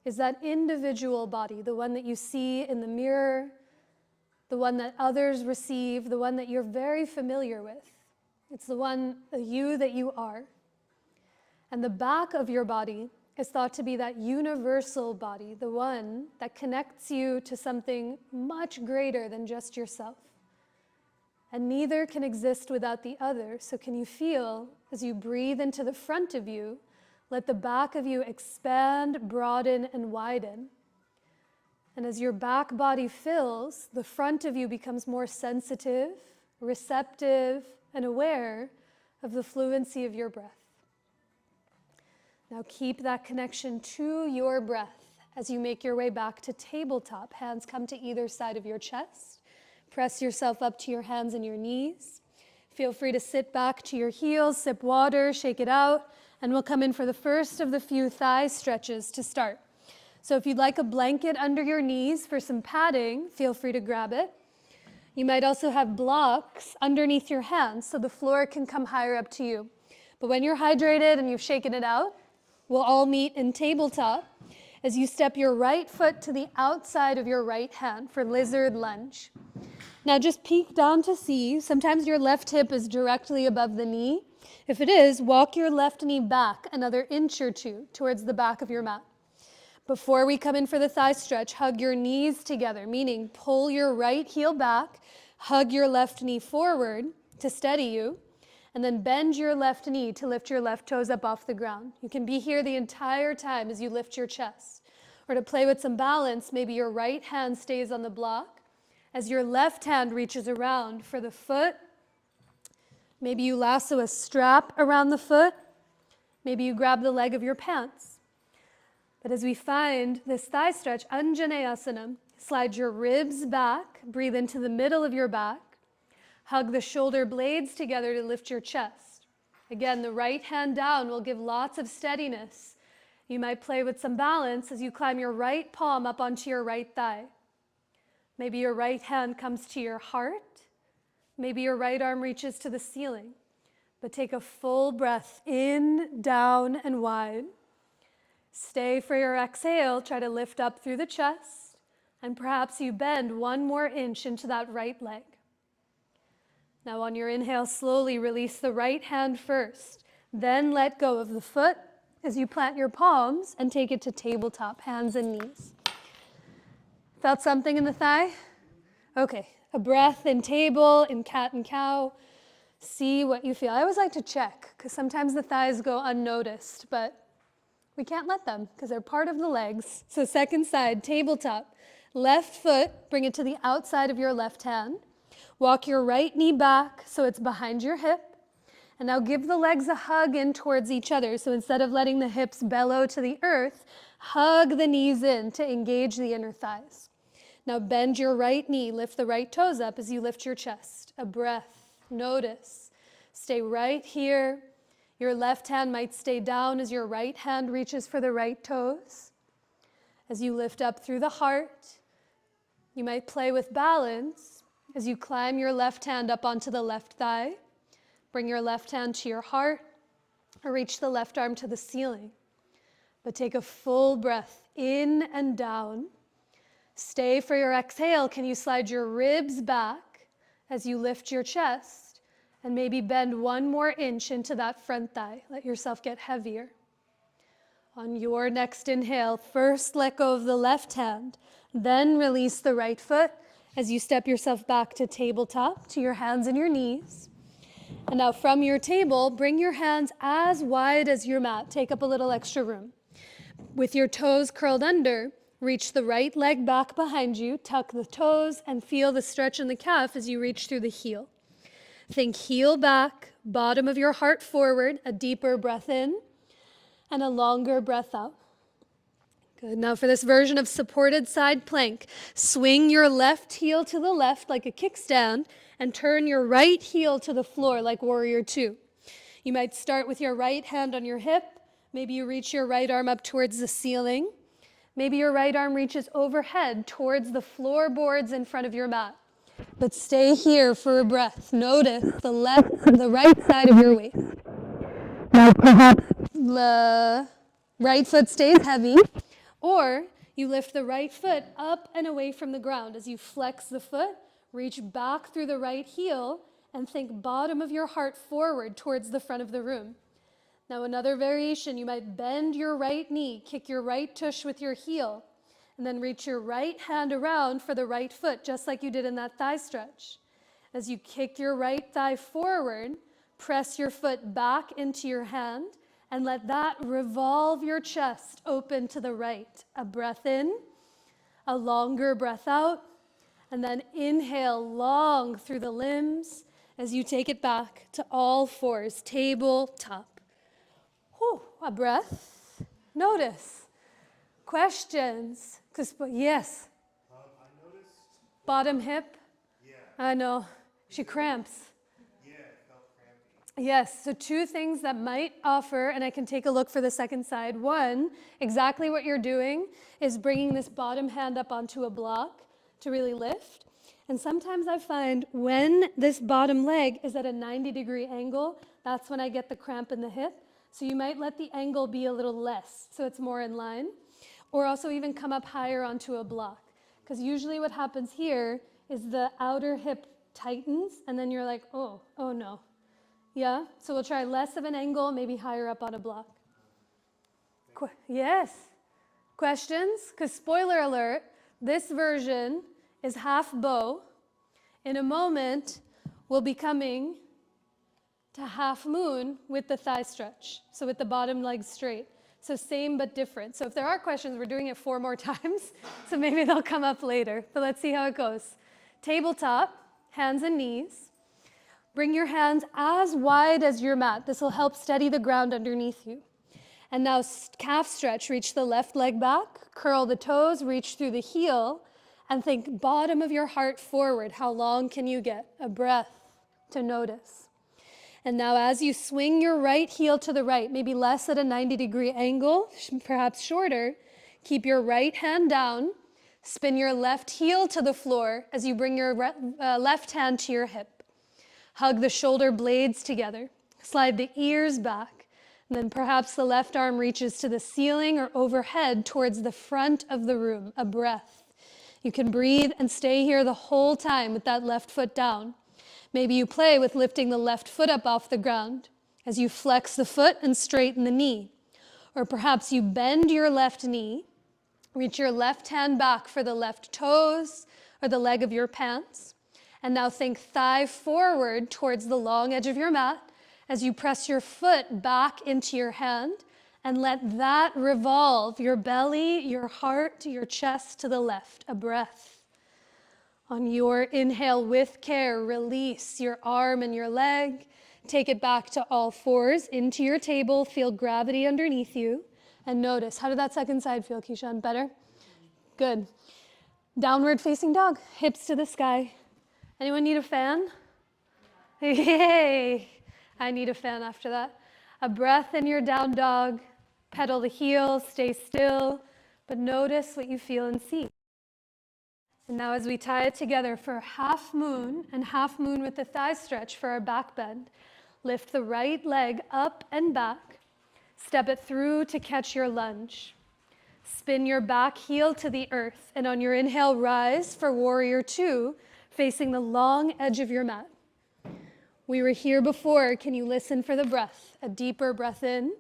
is that individual body, the one that you see in the mirror, the one that others receive, the one that you're very familiar with. It's the one, the you that you are. And the back of your body is thought to be that universal body, the one that connects you to something much greater than just yourself. And neither can exist without the other. So can you feel, as you breathe into the front of you, let the back of you expand, broaden, and widen. And as your back body fills, the front of you becomes more sensitive, receptive, and aware of the fluency of your breath. Now keep that connection to your breath as you make your way back to tabletop. Hands come to either side of your chest. Press yourself up to your hands and your knees. Feel free to sit back to your heels, sip water, shake it out, and we'll come in for the first of the few thigh stretches to start. So if you'd like a blanket under your knees for some padding, feel free to grab it. You might also have blocks underneath your hands so the floor can come higher up to you. But when you're hydrated and you've shaken it out, we'll all meet in tabletop as you step your right foot to the outside of your right hand for lizard lunge. Now just peek down to see. Sometimes your left hip is directly above the knee. If it is, walk your left knee back another inch or two towards the back of your mat. Before we come in for the thigh stretch, hug your knees together, meaning pull your right heel back, hug your left knee forward to steady you, and then bend your left knee to lift your left toes up off the ground. You can be here the entire time as you lift your chest. Or to play with some balance, maybe your right hand stays on the block as your left hand reaches around for the foot. Maybe you lasso a strap around the foot. Maybe you grab the leg of your pants. But as we find this thigh stretch, Anjaneyasana, slide your ribs back, breathe into the middle of your back, hug the shoulder blades together to lift your chest. Again, the right hand down will give lots of steadiness. You might play with some balance as you climb your right palm up onto your right thigh. Maybe your right hand comes to your heart. Maybe your right arm reaches to the ceiling. But take a full breath in, down, and wide. Stay for your exhale. Try to lift up through the chest. And perhaps you bend one more inch into that right leg. Now on your inhale, slowly release the right hand first. Then let go of the foot as you plant your palms and take it to tabletop, hands and knees. Felt something in the thigh? Okay, a breath in table, in cat and cow. See what you feel. I always like to check because sometimes the thighs go unnoticed, but we can't let them because they're part of the legs. So second side, tabletop. Left foot, bring it to the outside of your left hand. Walk your right knee back so it's behind your hip. And now give the legs a hug in towards each other. So instead of letting the hips bellow to the earth, hug the knees in to engage the inner thighs. Now bend your right knee, lift the right toes up as you lift your chest. A breath, notice. Stay right here. Your left hand might stay down as your right hand reaches for the right toes. As you lift up through the heart, you might play with balance as you climb your left hand up onto the left thigh. Bring your left hand to your heart or reach the left arm to the ceiling. But take a full breath in and down. Stay for your exhale. Can you slide your ribs back as you lift your chest? And maybe bend one more inch into that front thigh. Let yourself get heavier. On your next inhale, first let go of the left hand, then release the right foot as you step yourself back to tabletop, to your hands and your knees. And now from your table, bring your hands as wide as your mat. Take up a little extra room. With your toes curled under, reach the right leg back behind you, tuck the toes, and feel the stretch in the calf as you reach through the heel. Think heel back, bottom of your heart forward, a deeper breath in. and a longer breath out. Good. Now for this version of supported side plank, swing your left heel to the left like a kickstand and turn your right heel to the floor like warrior two. You might start with your right hand on your hip. Maybe you reach your right arm up towards the ceiling. Maybe your right arm reaches overhead towards the floorboards in front of your mat. But stay here for a breath. Notice the right side of your waist. Now perhaps the right foot stays heavy, or you lift the right foot up and away from the ground. As you flex the foot, reach back through the right heel and think bottom of your heart forward towards the front of the room. Now another variation, you might bend your right knee, kick your right tush with your heel, and then reach your right hand around for the right foot, just like you did in that thigh stretch. As you kick your right thigh forward, press your foot back into your hand and let that revolve your chest open to the right. A breath in, a longer breath out, and then inhale long through the limbs as you take it back to all fours, tabletop. Whew, a breath. Notice. Questions? Yes. I noticed. Bottom hip. Yeah. I know. She cramps. Yeah, it felt crampy. Yes, so two things that might offer, and I can take a look for the second side. One, exactly what you're doing is bringing this bottom hand up onto a block to really lift. And sometimes I find when this bottom leg is at a 90-degree angle, that's when I get the cramp in the hip. So you might let the angle be a little less so it's more in line, or also even come up higher onto a block. Because usually what happens here is the outer hip tightens and then you're like, oh no. Yeah, so we'll try less of an angle, maybe higher up on a block. Yes, questions? Because spoiler alert, this version is half bow. In a moment, we'll be coming to half moon with the thigh stretch, so with the bottom leg straight. So same but different. So if there are questions, we're doing it 4 more times, so maybe they'll come up later, but let's see how it goes. Tabletop, hands and knees. Bring your hands as wide as your mat. This will help steady the ground underneath you. And now calf stretch, reach the left leg back, curl the toes, reach through the heel, and think bottom of your heart forward. How long can you get? A breath to notice. And now as you swing your right heel to the right, maybe less at a 90-degree angle, perhaps shorter, keep your right hand down, spin your left heel to the floor as you bring your left hand to your hip. Hug the shoulder blades together, slide the ears back, and then perhaps the left arm reaches to the ceiling or overhead towards the front of the room, a breath. You can breathe and stay here the whole time with that left foot down. Maybe you play with lifting the left foot up off the ground as you flex the foot and straighten the knee. Or perhaps you bend your left knee, reach your left hand back for the left toes or the leg of your pants. And now think thigh forward towards the long edge of your mat as you press your foot back into your hand and let that revolve your belly, your heart, your chest to the left. A breath. On your inhale with care, release your arm and your leg. Take it back to all fours into your table. Feel gravity underneath you. And notice, how did that second side feel, Keishan? Better? Good. Downward facing dog, hips to the sky. Anyone need a fan? Yay! I need a fan after that. A breath in your down dog. Pedal the heels, stay still, but notice what you feel and see. And now as we tie it together for half moon and half moon with the thigh stretch for our back bend, lift the right leg up and back, step it through to catch your lunge. Spin your back heel to the earth, and on your inhale, rise for warrior two, facing the long edge of your mat. We were here before. Can you listen for the breath? A deeper breath in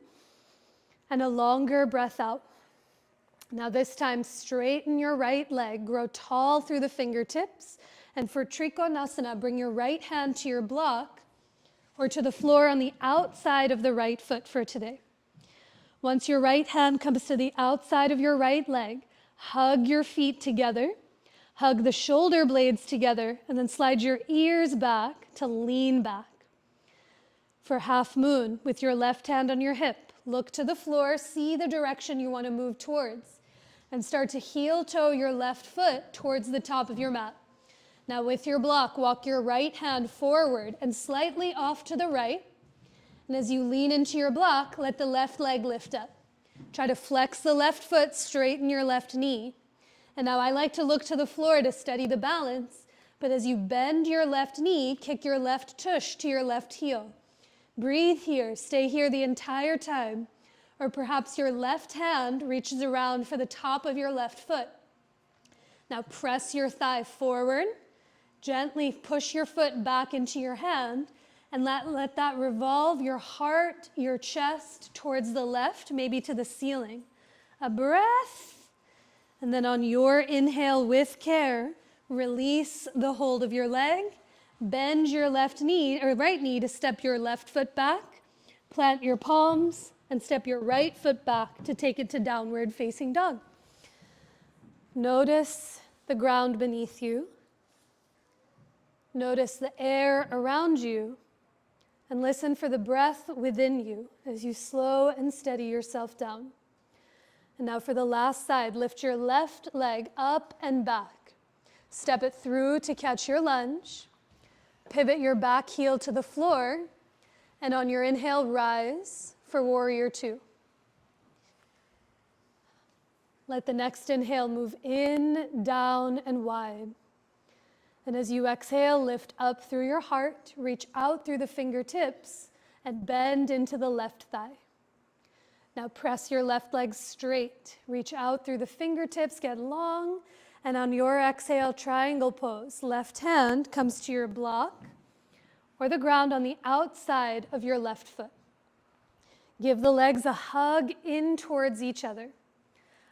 and a longer breath out. Now this time, straighten your right leg, grow tall through the fingertips, and for Trikonasana, bring your right hand to your block or to the floor on the outside of the right foot for today. Once your right hand comes to the outside of your right leg, hug your feet together, hug the shoulder blades together, and then slide your ears back to lean back. For half moon, with your left hand on your hip, Look to the floor, see the direction you want to move towards, and start to heel toe your left foot towards the top of your mat. Now with your block, walk your right hand forward and slightly off to the right. And as you lean into your block, let the left leg lift up. Try to flex the left foot, straighten your left knee. And now I like to look to the floor to steady the balance, but as you bend your left knee, kick your left tush to your left heel. Breathe here, stay here the entire time. Or perhaps your left hand reaches around for the top of your left foot. Now press your thigh forward. Gently push your foot back into your hand and let that revolve your heart, your chest towards the left, maybe to the ceiling. A breath. And then on your inhale with care, release the hold of your leg. Bend your left knee or right knee to step your left foot back. Plant your palms and step your right foot back to take it to downward facing dog. Notice the ground beneath you. Notice the air around you and listen for the breath within you as you slow and steady yourself down. And now for the last side, lift your left leg up and back. Step it through to catch your lunge. Pivot your back heel to the floor. And on your inhale, rise for warrior two. Let the next inhale move in, down, and wide. And as you exhale, lift up through your heart, reach out through the fingertips, and bend into the left thigh. Now press your left leg straight, reach out through the fingertips, get long, and on your exhale, triangle pose. Left hand comes to your block or the ground on the outside of your left foot. Give the legs a hug in towards each other.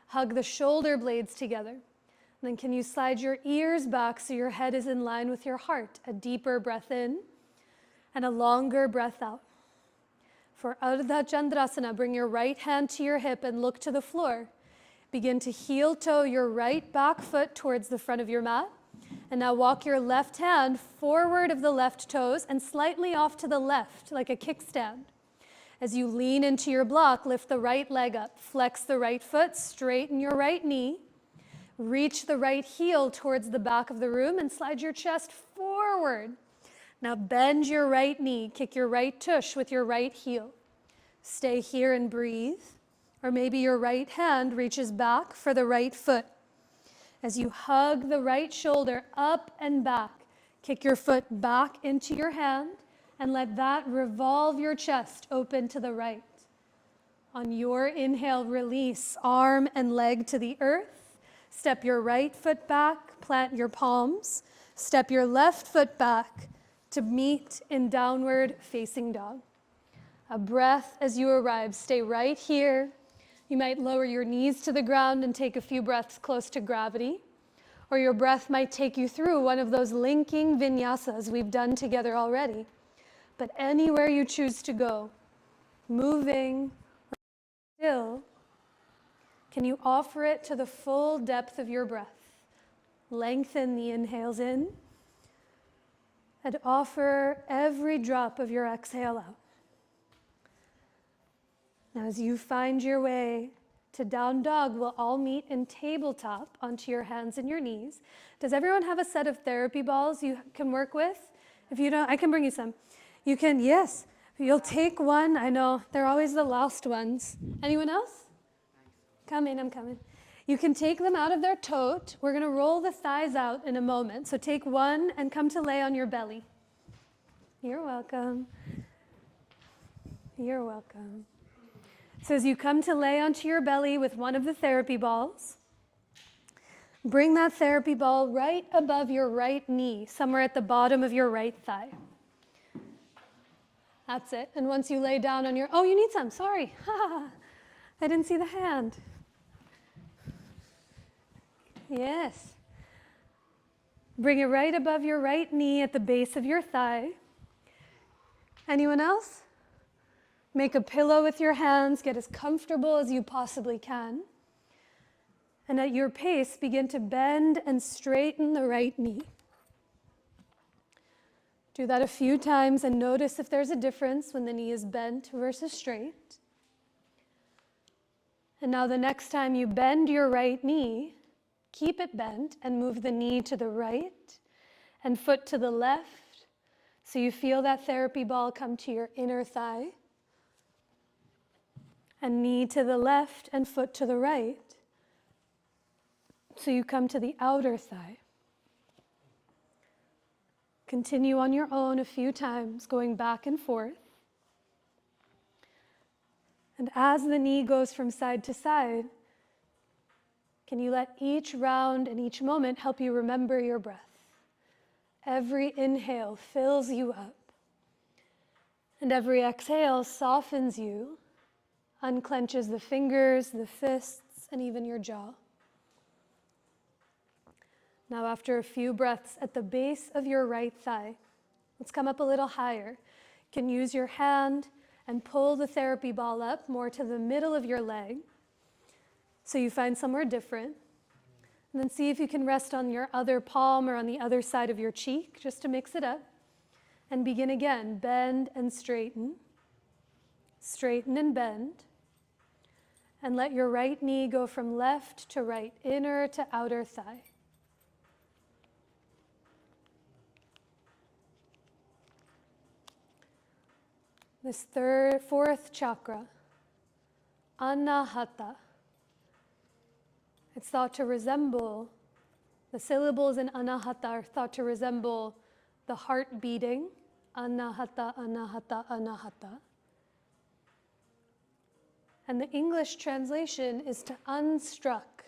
Hug the shoulder blades together. Then can you slide your ears back so your head is in line with your heart? A deeper breath in and a longer breath out. For Ardha Chandrasana, bring your right hand to your hip and look to the floor. Begin to heel toe your right back foot towards the front of your mat. And now walk your left hand forward of the left toes and slightly off to the left, like a kickstand. As you lean into your block, lift the right leg up. Flex the right foot, straighten your right knee. Reach the right heel towards the back of the room and slide your chest forward. Now bend your right knee, kick your right tush with your right heel. Stay here and breathe. Or maybe your right hand reaches back for the right foot. As you hug the right shoulder up and back, kick your foot back into your hand and let that revolve your chest open to the right. On your inhale, release arm and leg to the earth. Step your right foot back, plant your palms. Step your left foot back to meet in downward facing dog. A breath as you arrive. Stay right here. You might lower your knees to the ground and take a few breaths close to gravity. Or your breath might take you through one of those linking vinyasas we've done together already. But anywhere you choose to go, moving or still, can you offer it to the full depth of your breath? Lengthen the inhales in and offer every drop of your exhale out. Now as you find your way to down dog, we'll all meet in tabletop onto your hands and your knees. Does everyone have a set of therapy balls you can work with? If you don't, I can bring you some. You can, yes. You'll take one. I know, they're always the last ones. Anyone else? Come in, I'm coming. You can take them out of their tote. We're going to roll the thighs out in a moment. So take one and come to lay on your belly. You're welcome. You're welcome. So as you come to lay onto your belly with one of the therapy balls, bring that therapy ball right above your right knee, somewhere at the bottom of your right thigh. That's it. And once you lay down on your, oh, you need some, sorry. I didn't see the hand. Yes. Bring it right above your right knee at the base of your thigh. Anyone else? Make a pillow with your hands. Get as comfortable as you possibly can. And at your pace, begin to bend and straighten the right knee. Do that a few times and notice if there's a difference when the knee is bent versus straight. And now the next time you bend your right knee, keep it bent and move the knee to the right and foot to the left. So you feel that therapy ball come to your inner thigh. And knee to the left and foot to the right. So you come to the outer thigh. Continue on your own a few times, going back and forth. And as the knee goes from side to side, can you let each round and each moment help you remember your breath? Every inhale fills you up. And every exhale softens you, unclenches the fingers, the fists, and even your jaw. Now, after a few breaths at the base of your right thigh, let's come up a little higher. You can use your hand and pull the therapy ball up more to the middle of your leg so you find somewhere different. And then see if you can rest on your other palm or on the other side of your cheek, just to mix it up. And begin again. Bend and straighten. Straighten and bend. And let your right knee go from left to right, inner to outer thigh. This fourth chakra, Anahata. It's thought to resemble, the syllables in Anahata are thought to resemble the heart beating, Anahata, Anahata, Anahata. And the English translation is to unstruck.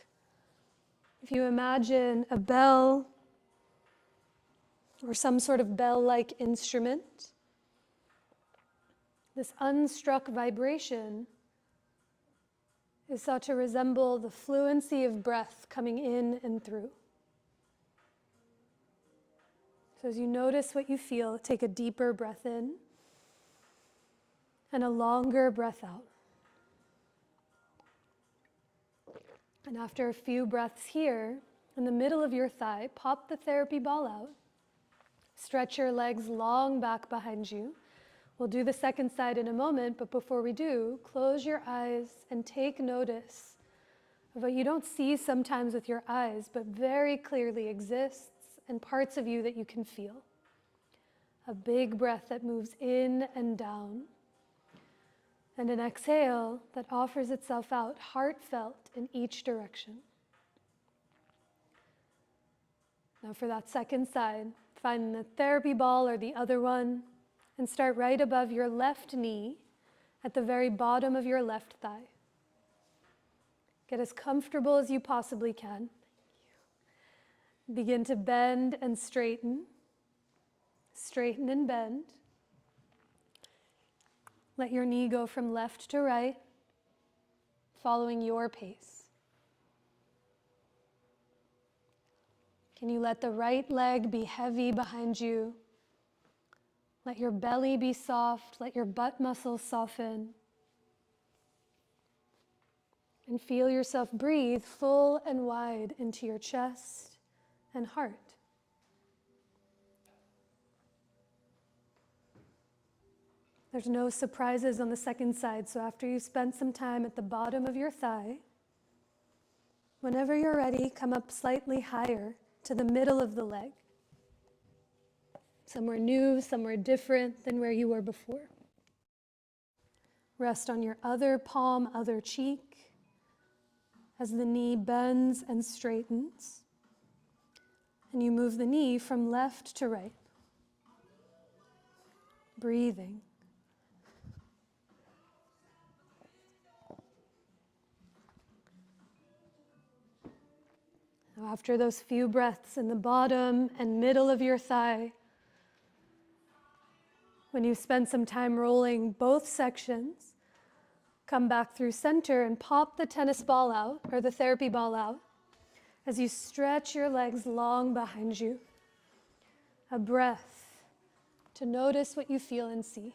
If you imagine a bell or some sort of bell-like instrument, this unstruck vibration is thought to resemble the fluency of breath coming in and through. So as you notice what you feel, take a deeper breath in and a longer breath out. And after a few breaths here, in the middle of your thigh, pop the therapy ball out. Stretch your legs long back behind you. We'll do the second side in a moment, but before we do, close your eyes and take notice of what you don't see sometimes with your eyes, but very clearly exists and parts of you that you can feel. A big breath that moves in and down, and an exhale that offers itself out, heartfelt in each direction. Now for that second side, find the therapy ball or the other one, and start right above your left knee at the very bottom of your left thigh. Get as comfortable as you possibly can. Begin to bend and straighten. Straighten and bend. Let your knee go from left to right, following your pace. Can you let the right leg be heavy behind you? Let your belly be soft, let your butt muscles soften. And feel yourself breathe full and wide into your chest and heart. There's no surprises on the second side, so after you spend some time at the bottom of your thigh, whenever you're ready, come up slightly higher to the middle of the leg. Somewhere new, somewhere different than where you were before. Rest on your other palm, other cheek, as the knee bends and straightens. And you move the knee from left to right. Breathing. Now, after those few breaths in the bottom and middle of your thigh, when you spend some time rolling both sections, come back through center and pop the tennis ball out, or the therapy ball out, as you stretch your legs long behind you. A breath to notice what you feel and see.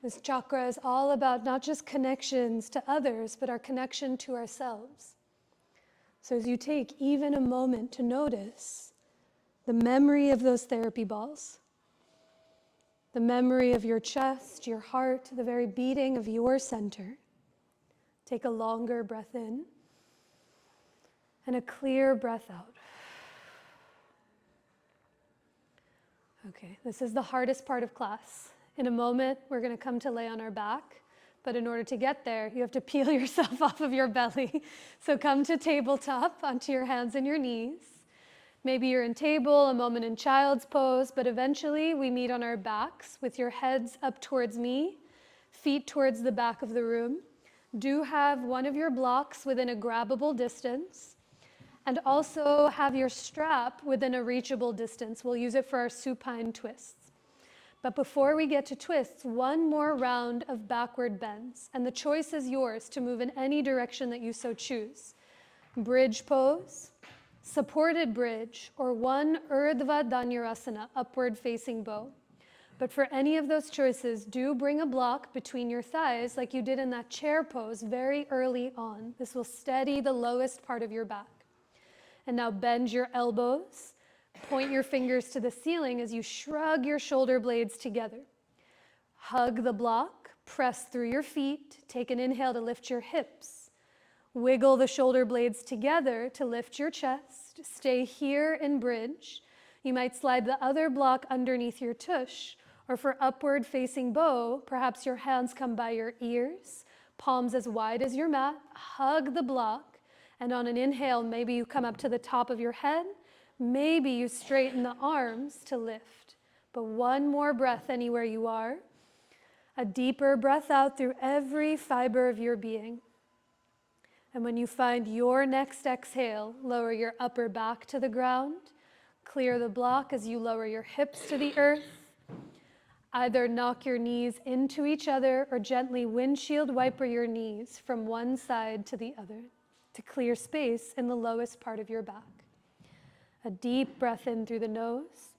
This chakra is all about not just connections to others, but our connection to ourselves. So as you take even a moment to notice the memory of those therapy balls, the memory of your chest, your heart, the very beating of your center, Take a longer breath in and a clear breath out. Okay, this is the hardest part of class. In a moment, we're going to come to lay on our back, but in order to get there, you have to peel yourself off of your belly. So come to tabletop onto your hands and your knees. Maybe you're in table, a moment in child's pose, but eventually we meet on our backs with your heads up towards me, feet towards the back of the room. Do have one of your blocks within a grabbable distance, and also have your strap within a reachable distance. We'll use it for our supine twists. But before we get to twists, one more round of backward bends, and the choice is yours to move in any direction that you so choose. Bridge pose, supported bridge, or one Urdhva Dhanurasana, upward facing bow. But for any of those choices, do bring a block between your thighs like you did in that chair pose very early on. This will steady the lowest part of your back. And now bend your elbows, point your fingers to the ceiling as you shrug your shoulder blades together. Hug the block, press through your feet, take an inhale to lift your hips. Wiggle the shoulder blades together to lift your chest. Stay here in bridge. You might slide the other block underneath your tush, or for upward facing bow, perhaps your hands come by your ears, palms as wide as your mat. Hug the block. And on an inhale, maybe you come up to the top of your head. Maybe you straighten the arms to lift. But one more breath anywhere you are. A deeper breath out through every fiber of your being. And when you find your next exhale, lower your upper back to the ground. Clear the block as you lower your hips to the earth. Either knock your knees into each other or gently windshield wiper your knees from one side to the other, to clear space in the lowest part of your back. A deep breath in through the nose,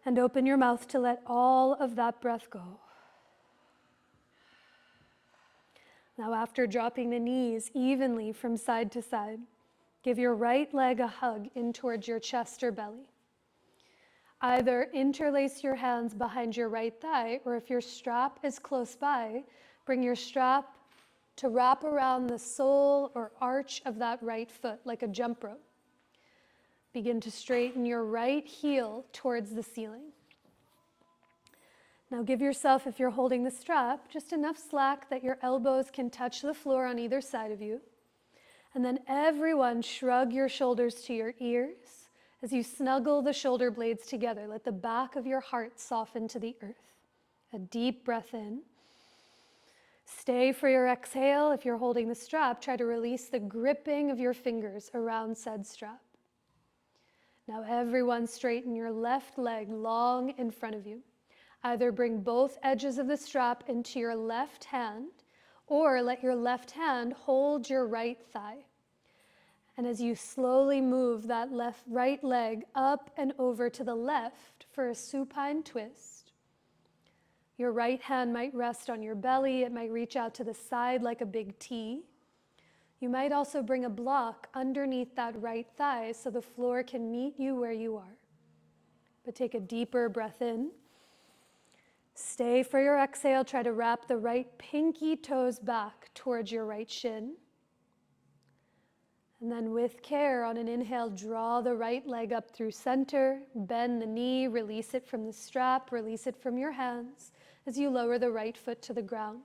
and open your mouth to let all of that breath go. Now, after dropping the knees evenly from side to side, give your right leg a hug in towards your chest or belly. Either interlace your hands behind your right thigh, or if your strap is close by, bring your strap to wrap around the sole or arch of that right foot like a jump rope. Begin to straighten your right heel towards the ceiling. Now give yourself, if you're holding the strap, just enough slack that your elbows can touch the floor on either side of you. And then everyone shrug your shoulders to your ears as you snuggle the shoulder blades together. Let the back of your heart soften to the earth. A deep breath in. Stay for your exhale. If you're holding the strap, try to release the gripping of your fingers around said strap. Now everyone straighten your left leg long in front of you. Either bring both edges of the strap into your left hand, or let your left hand hold your right thigh. And as you slowly move that right leg up and over to the left for a supine twist, your right hand might rest on your belly. It might reach out to the side like a big T. You might also bring a block underneath that right thigh so the floor can meet you where you are. But take a deeper breath in. Stay for your exhale. Try to wrap the right pinky toes back towards your right shin. And then with care, on an inhale, draw the right leg up through center, bend the knee, release it from the strap, release it from your hands as you lower the right foot to the ground.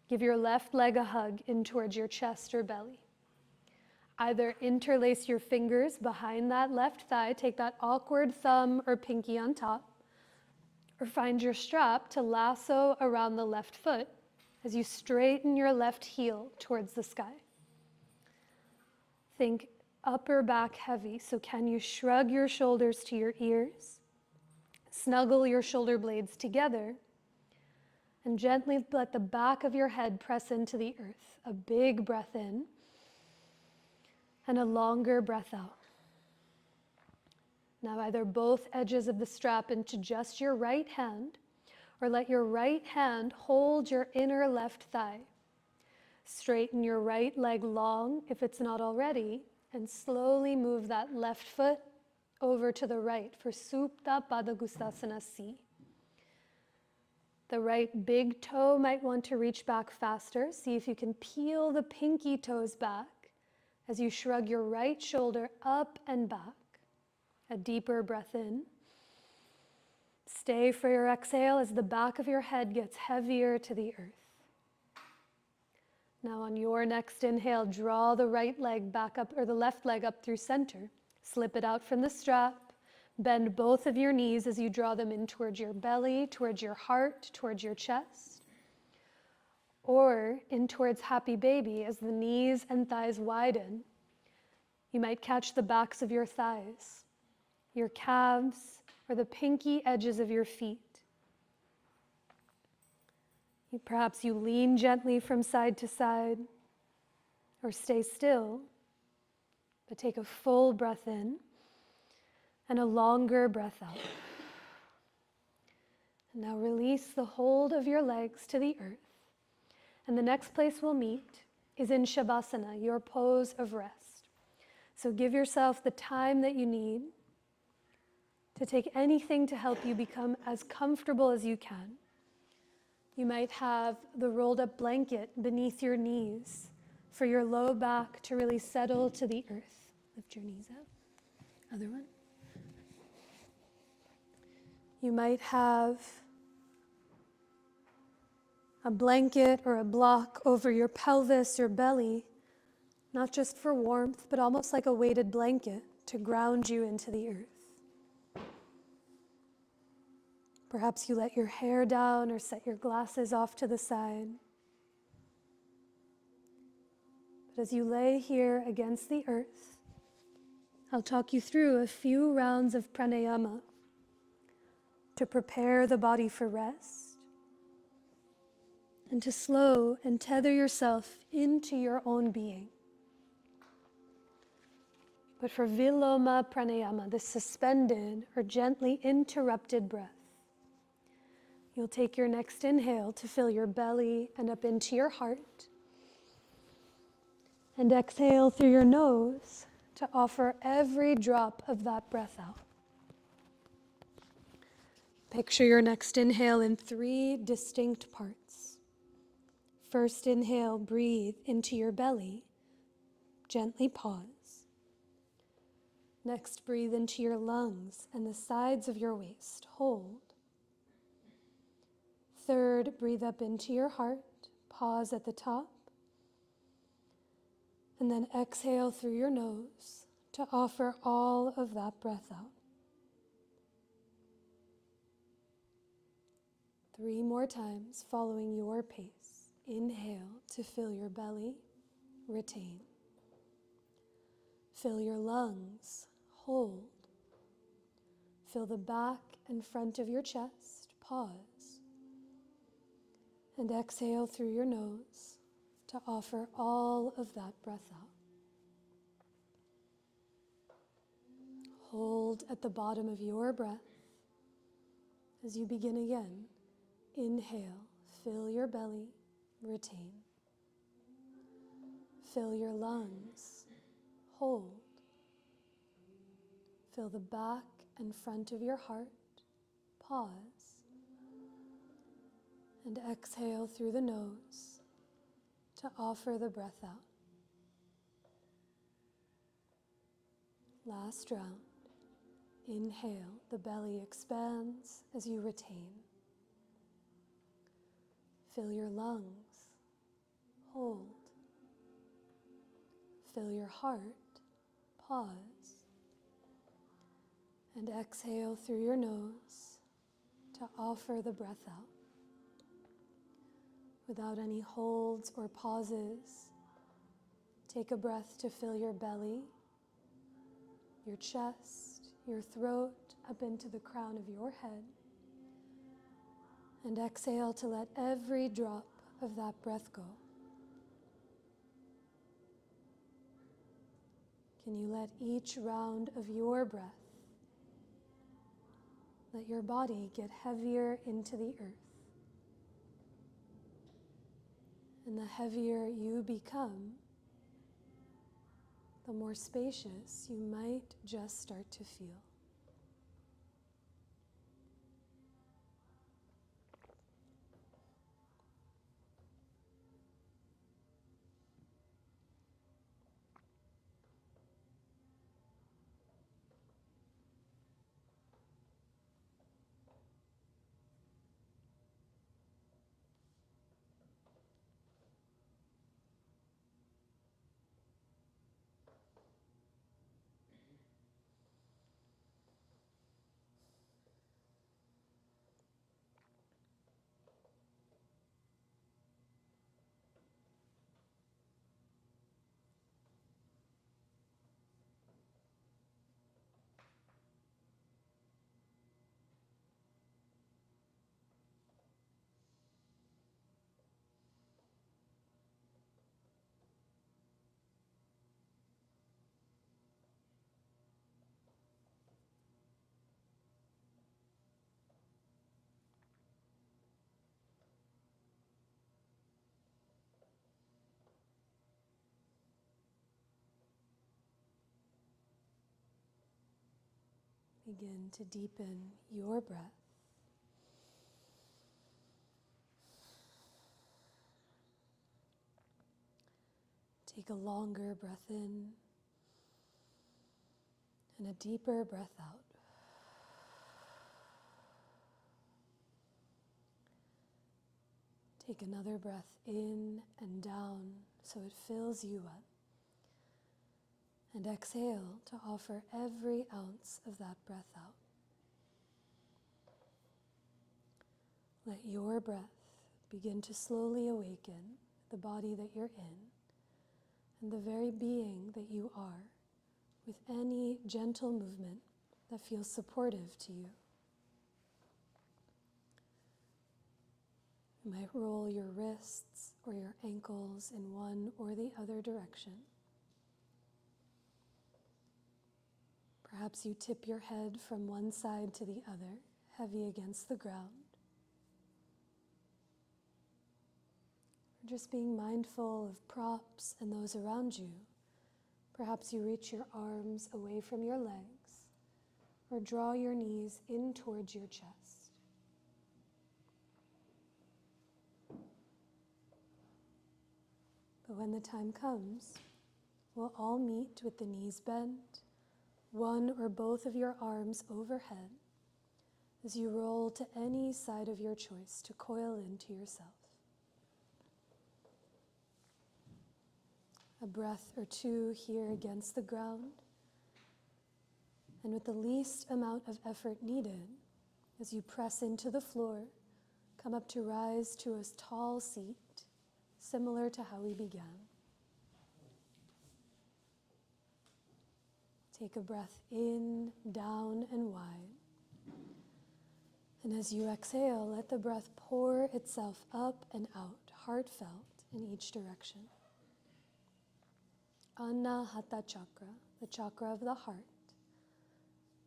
Give your left leg a hug in towards your chest or belly. Either interlace your fingers behind that left thigh, take that awkward thumb or pinky on top, or find your strap to lasso around the left foot as you straighten your left heel towards the sky. Think upper back heavy, so can you shrug your shoulders to your ears, snuggle your shoulder blades together, and gently let the back of your head press into the earth. A big breath in, and a longer breath out. Now either both edges of the strap into just your right hand, or let your right hand hold your inner left thigh. Straighten your right leg long if it's not already, and slowly move that left foot over to the right for Supta Pada Gustasana C. The right big toe might want to reach back faster. See if you can peel the pinky toes back as you shrug your right shoulder up and back. A deeper breath in. Stay for your exhale as the back of your head gets heavier to the earth. Now on your next inhale, draw the right leg back up, or the left leg up through center. Slip it out from the strap. Bend both of your knees as you draw them in towards your belly, towards your heart, towards your chest. Or in towards happy baby as the knees and thighs widen. You might catch the backs of your thighs, your calves, or the pinky edges of your feet. Perhaps you lean gently from side to side, or stay still, but take a full breath in and a longer breath out. And now release the hold of your legs to the earth. And the next place we'll meet is in Shavasana, your pose of rest. So give yourself the time that you need to take anything to help you become as comfortable as you can. You might have the rolled up blanket beneath your knees for your low back to really settle to the earth. Lift your knees up. Other one. You might have a blanket or a block over your pelvis or belly, not just for warmth, but almost like a weighted blanket to ground you into the earth. Perhaps you let your hair down or set your glasses off to the side. But as you lay here against the earth, I'll talk you through a few rounds of pranayama to prepare the body for rest and to slow and tether yourself into your own being. But for Viloma pranayama, the suspended or gently interrupted breath, you'll take your next inhale to fill your belly and up into your heart. And exhale through your nose to offer every drop of that breath out. Picture your next inhale in 3 distinct parts. First inhale, breathe into your belly. Gently pause. Next, breathe into your lungs and the sides of your waist. Hold. Third, breathe up into your heart, pause at the top, and then exhale through your nose to offer all of that breath out. 3 more times following your pace. Inhale to fill your belly, retain. Fill your lungs, hold. Fill the back and front of your chest, pause. And exhale through your nose to offer all of that breath out. Hold at the bottom of your breath as you begin again. Inhale, fill your belly, retain. Fill your lungs, hold. Fill the back and front of your heart, pause. And exhale through the nose to offer the breath out. Last round. Inhale, the belly expands as you retain. Fill your lungs, hold. Fill your heart, pause. And exhale through your nose to offer the breath out. Without any holds or pauses, take a breath to fill your belly, your chest, your throat, up into the crown of your head. And exhale to let every drop of that breath go. Can you let each round of your breath, let your body get heavier into the earth? And the heavier you become, the more spacious you might just start to feel. Begin to deepen your breath. Take a longer breath in and a deeper breath out. Take another breath in and down so it fills you up. And exhale to offer every ounce of that breath out. Let your breath begin to slowly awaken the body that you're in and the very being that you are, with any gentle movement that feels supportive to you. You might roll your wrists or your ankles in one or the other direction. Perhaps you tip your head from one side to the other, heavy against the ground. Or just being mindful of props and those around you. Perhaps you reach your arms away from your legs, or draw your knees in towards your chest. But when the time comes, we'll all meet with the knees bent, one or both of your arms overhead, as you roll to any side of your choice to coil into yourself. A breath or two here against the ground, and with the least amount of effort needed, as you press into the floor, come up to rise to a tall seat, similar to how we began. Take a breath in, down, and wide. And as you exhale, let the breath pour itself up and out, heartfelt in each direction. Anahata chakra, the chakra of the heart,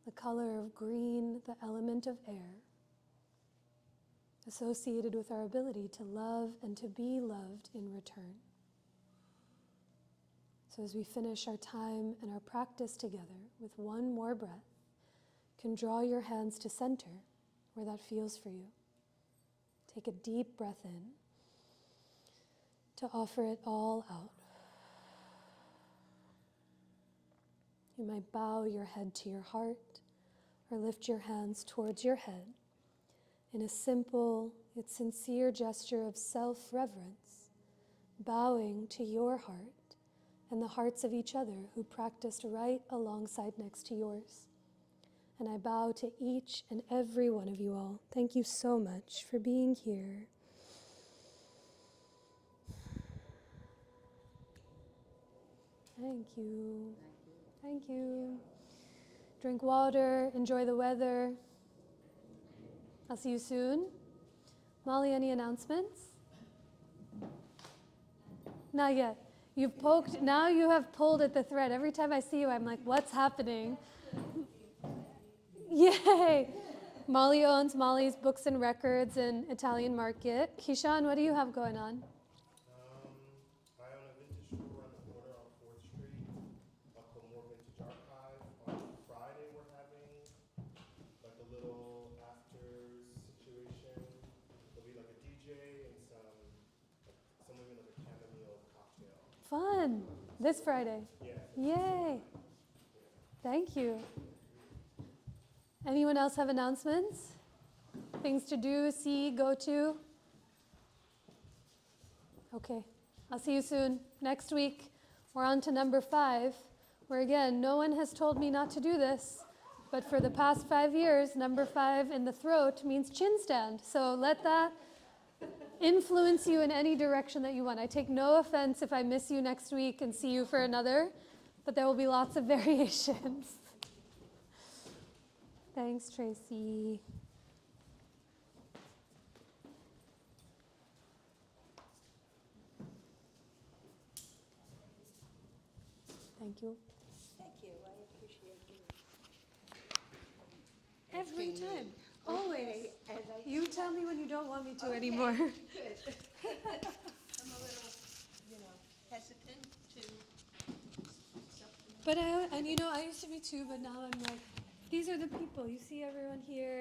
the color of green, the element of air, associated with our ability to love and to be loved in return. So as we finish our time and our practice together with one more breath, you can draw your hands to center where that feels for you. Take a deep breath in to offer it all out. You might bow your head to your heart or lift your hands towards your head in a simple yet sincere gesture of self-reverence, bowing to your heart and the hearts of each other who practiced right alongside next to yours. And I bow to each and every one of you all. Thank you so much for being here. Thank you. Thank you. Drink water, enjoy the weather. I'll see you soon. Molly, any announcements? Not yet. You've poked, now you have pulled at the thread. Every time I see you, I'm like, what's happening? Yay! Molly owns Molly's Books and Records in Italian Market. Kishan, what do you have going on? I own a vintage store on the corner on 4th Street, called More Vintage Archive. On Friday, we're having like a little afters situation. There'll be like a DJ and some women like a chamomile cocktail. Fun. This Friday. Yeah. Yay. Thank you. Anyone else have announcements? Things to do, see, go to? Okay. I'll see you soon. Next week, we're on to number 5, where again, no one has told me not to do this, but for the past 5 years, number 5 in the throat means chin stand. So let that influence you in any direction that you want. I take no offense if I miss you next week and see you for another, but there will be lots of variations. Thanks, Tracy. Thank you. Thank you, I appreciate you. Every asking me. time. Always. And I, You tell me when you don't want me to anymore. good. I'm a little, hesitant to. But I used to be too, but now I'm like, These are the people. You see everyone here.